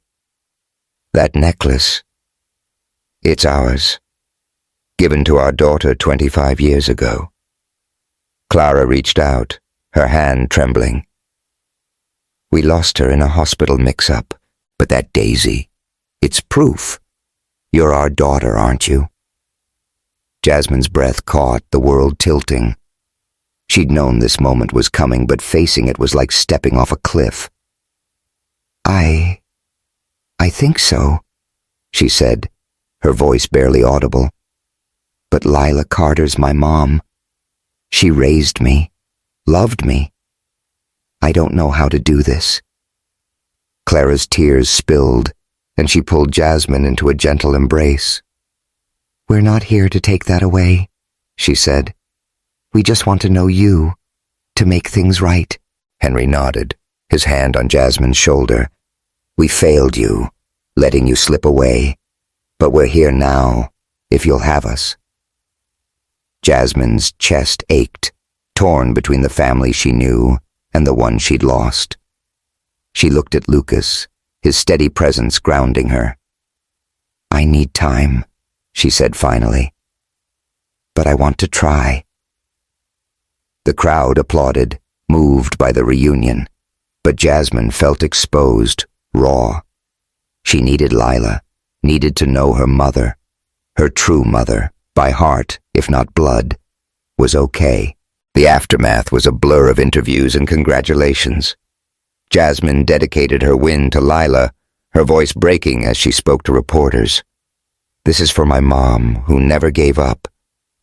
"That necklace, it's ours, given to our daughter 25 years ago." Clara reached out, her hand trembling. "We lost her in a hospital mix-up, but that daisy, it's proof. You're our daughter, aren't you?" Jasmine's breath caught, the world tilting. She'd known this moment was coming, but facing it was like stepping off a cliff. I think so," she said, her voice barely audible. "But Lila Carter's my mom. She raised me, loved me. I don't know how to do this." Clara's tears spilled, and she pulled Jasmine into a gentle embrace. "We're not here to take that away," she said. "We just want to know you, to make things right." Henry nodded, his hand on Jasmine's shoulder. "We failed you, letting you slip away, but we're here now, if you'll have us." Jasmine's chest ached, torn between the family she knew and the one she'd lost. She looked at Lucas, his steady presence grounding her. "I need time," she said finally. "But I want to try." The crowd applauded, moved by the reunion, but Jasmine felt exposed, raw. She needed Lila, needed to know her mother, her true mother, by heart, if not blood, was okay. The aftermath was a blur of interviews and congratulations. Jasmine dedicated her win to Lila, her voice breaking as she spoke to reporters. "This is for my mom, who never gave up,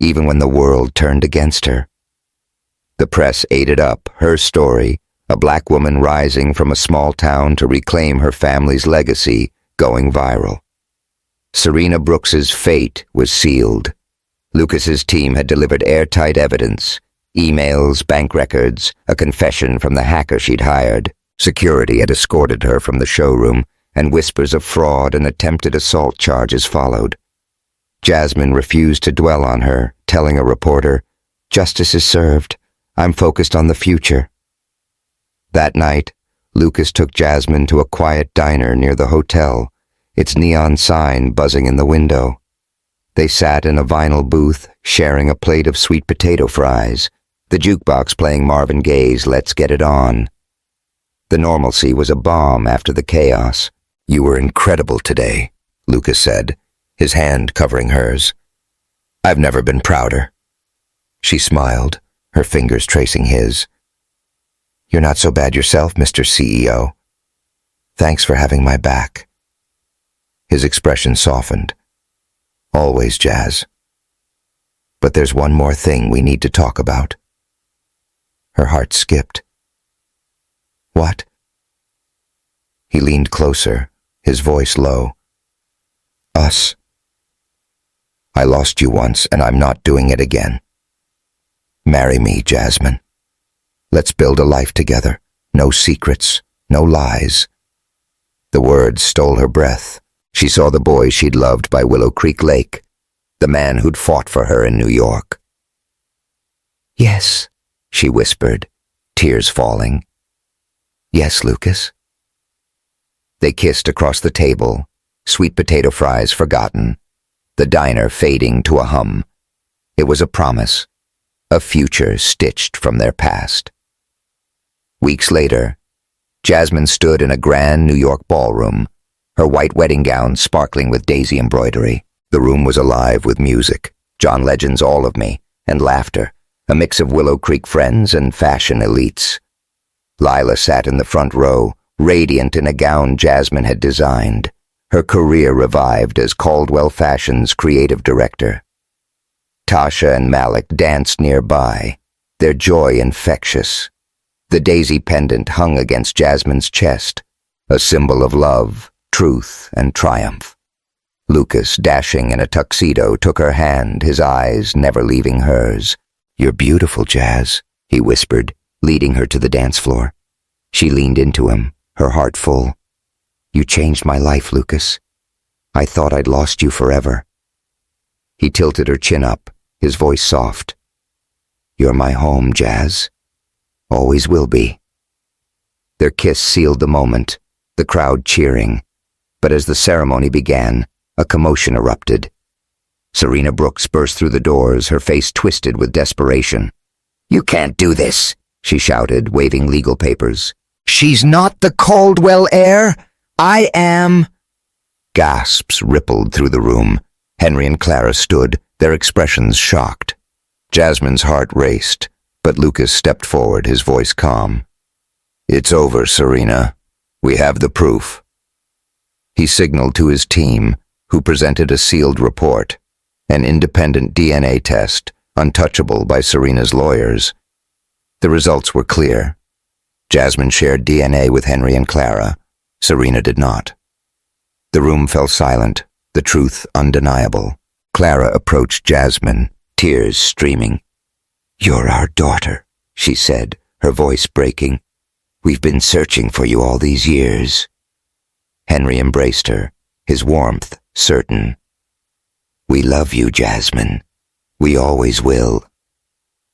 even when the world turned against her." The press ate it up, her story, a black woman rising from a small town to reclaim her family's legacy, going viral. Serena Brooks's fate was sealed. Lucas's team had delivered airtight evidence, emails, bank records, a confession from the hacker she'd hired. Security had escorted her from the showroom, and whispers of fraud and attempted assault charges followed. Jasmine refused to dwell on her, telling a reporter, "Justice is served. I'm focused on the future." That night, Lucas took Jasmine to a quiet diner near the hotel, its neon sign buzzing in the window. They sat in a vinyl booth, sharing a plate of sweet potato fries, the jukebox playing Marvin Gaye's "Let's Get It On." The normalcy was a balm after the chaos. "You were incredible today," Lucas said, his hand covering hers. "I've never been prouder." She smiled, her fingers tracing his. "You're not so bad yourself, Mr. CEO. Thanks for having my back." His expression softened. "Always, Jazz. But there's one more thing we need to talk about." Her heart skipped. "What?" He leaned closer, his voice low. "Us. I lost you once, and I'm not doing it again. Marry me, Jasmine. Let's build a life together. No secrets, no lies." The words stole her breath. She saw the boy she'd loved by Willow Creek Lake, the man who'd fought for her in New York. "Yes," she whispered, tears falling. "Yes, Lucas." They kissed across the table, sweet potato fries forgotten, the diner fading to a hum. It was a promise, a future stitched from their past. Weeks later, Jasmine stood in a grand New York ballroom, her white wedding gown sparkling with daisy embroidery. The room was alive with music, John Legend's All of Me, and laughter, a mix of Willow Creek friends and fashion elites. Lila sat in the front row, radiant in a gown Jasmine had designed, her career revived as Caldwell Fashion's creative director. Tasha and Malik danced nearby, their joy infectious. The daisy pendant hung against Jasmine's chest, a symbol of love, truth, and triumph. Lucas, dashing in a tuxedo, took her hand, his eyes never leaving hers. "You're beautiful, Jazz," he whispered, leading her to the dance floor. She leaned into him, her heart full. "You changed my life, Lucas. I thought I'd lost you forever." He tilted her chin up, his voice soft. "You're my home, Jazz. Always will be." Their kiss sealed the moment, the crowd cheering. But as the ceremony began, a commotion erupted. Serena Brooks burst through the doors, her face twisted with desperation. "You can't do this," she shouted, waving legal papers. "She's not the Caldwell heir. I am." Gasps rippled through the room. Henry and Clara stood, their expressions shocked. Jasmine's heart raced, but Lucas stepped forward, his voice calm. "It's over, Serena. We have the proof." He signaled to his team, who presented a sealed report, an independent DNA test, untouchable by Serena's lawyers. The results were clear. Jasmine shared DNA with Henry and Clara. Serena did not. The room fell silent, the truth undeniable. Clara approached Jasmine, tears streaming. "You're our daughter," she said, her voice breaking. "We've been searching for you all these years." Henry embraced her, his warmth certain. "We love you, Jasmine. We always will."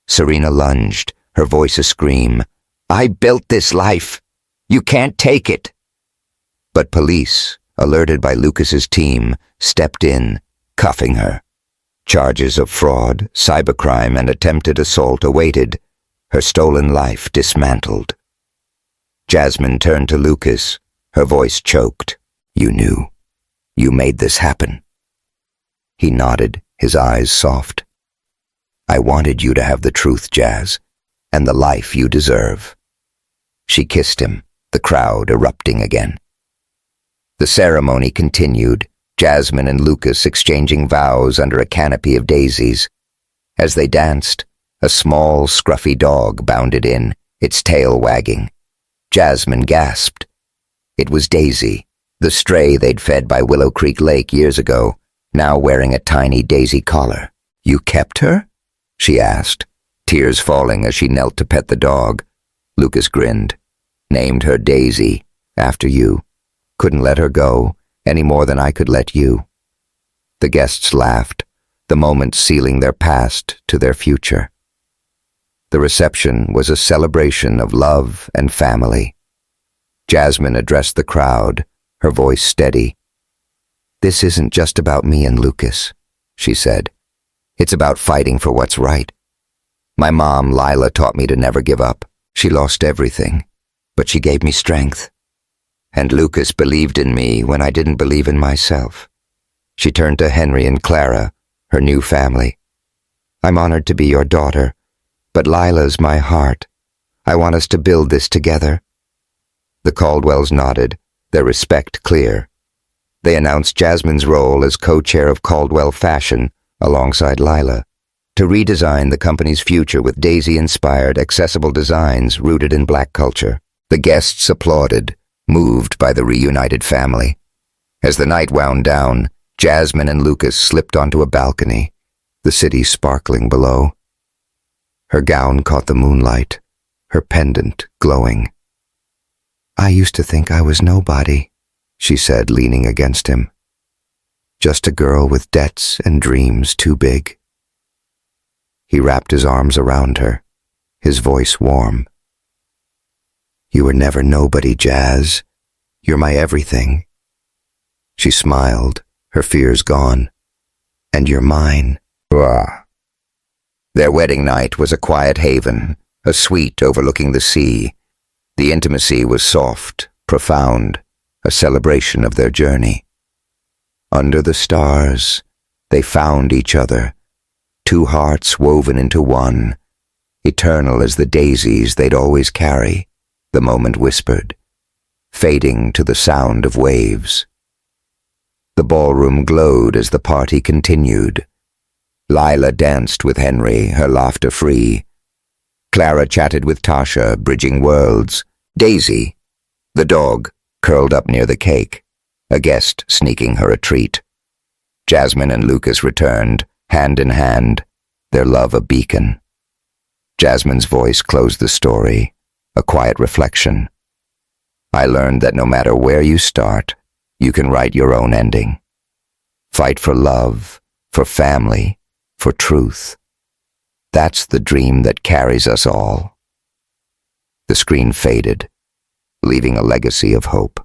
Serena lunged, her voice a scream. "I built this life. You can't take it." But police, alerted by Lucas's team, stepped in, cuffing her. Charges of fraud, cybercrime, and attempted assault awaited, her stolen life dismantled. Jasmine turned to Lucas, her voice choked. "You knew. You made this happen." He nodded, his eyes soft. "I wanted you to have the truth, Jazz, and the life you deserve." She kissed him, the crowd erupting again. The ceremony continued, Jasmine and Lucas exchanging vows under a canopy of daisies. As they danced, a small, scruffy dog bounded in, its tail wagging. Jasmine gasped. It was Daisy, the stray they'd fed by Willow Creek Lake years ago, now wearing a tiny daisy collar. "You kept her?" she asked, tears falling as she knelt to pet the dog. Lucas grinned. "Named her Daisy, after you. Couldn't let her go, any more than I could let you." The guests laughed, the moment sealing their past to their future. The reception was a celebration of love and family. Jasmine addressed the crowd, her voice steady. "This isn't just about me and Lucas," she said. "It's about fighting for what's right. My mom, Lila, taught me to never give up. She lost everything, but she gave me strength. And Lucas believed in me when I didn't believe in myself." She turned to Henry and Clara, her new family. "I'm honored to be your daughter, but Lila's my heart. I want us to build this together." The Caldwells nodded, their respect clear. They announced Jasmine's role as co-chair of Caldwell Fashion, alongside Lila, to redesign the company's future with daisy-inspired, accessible designs rooted in Black culture. The guests applauded, moved by the reunited family. As the night wound down, Jasmine and Lucas slipped onto a balcony, the city sparkling below. Her gown caught the moonlight, her pendant glowing. "I used to think I was nobody," she said, leaning against him. Just a girl with debts and dreams too big. He wrapped his arms around her, his voice warm. You were never nobody, Jazz. You're my everything. She smiled, her fears gone. And you're mine. Ah. Their wedding night was a quiet haven, a suite overlooking the sea. The intimacy was soft, profound, a celebration of their journey. Under the stars, they found each other, two hearts woven into one, eternal as the daisies they'd always carry, the moment whispered, fading to the sound of waves. The ballroom glowed as the party continued. Lila danced with Henry, her laughter free. Clara chatted with Tasha, bridging worlds. Daisy, the dog, curled up near the cake, a guest sneaking her a treat. Jasmine and Lucas returned, hand in hand, their love a beacon. Jasmine's voice closed the story, a quiet reflection. I learned that no matter where you start, you can write your own ending. Fight for love, for family, for truth. That's the dream that carries us all. The screen faded, leaving a legacy of hope.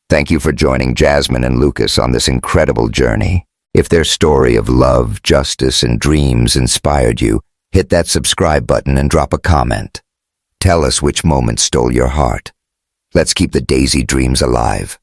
Thank you for joining Jasmine and Lucas on this incredible journey. If their story of love, justice, and dreams inspired you, hit that subscribe button and drop a comment. Tell us which moment stole your heart. Let's keep the Daisy dreams alive.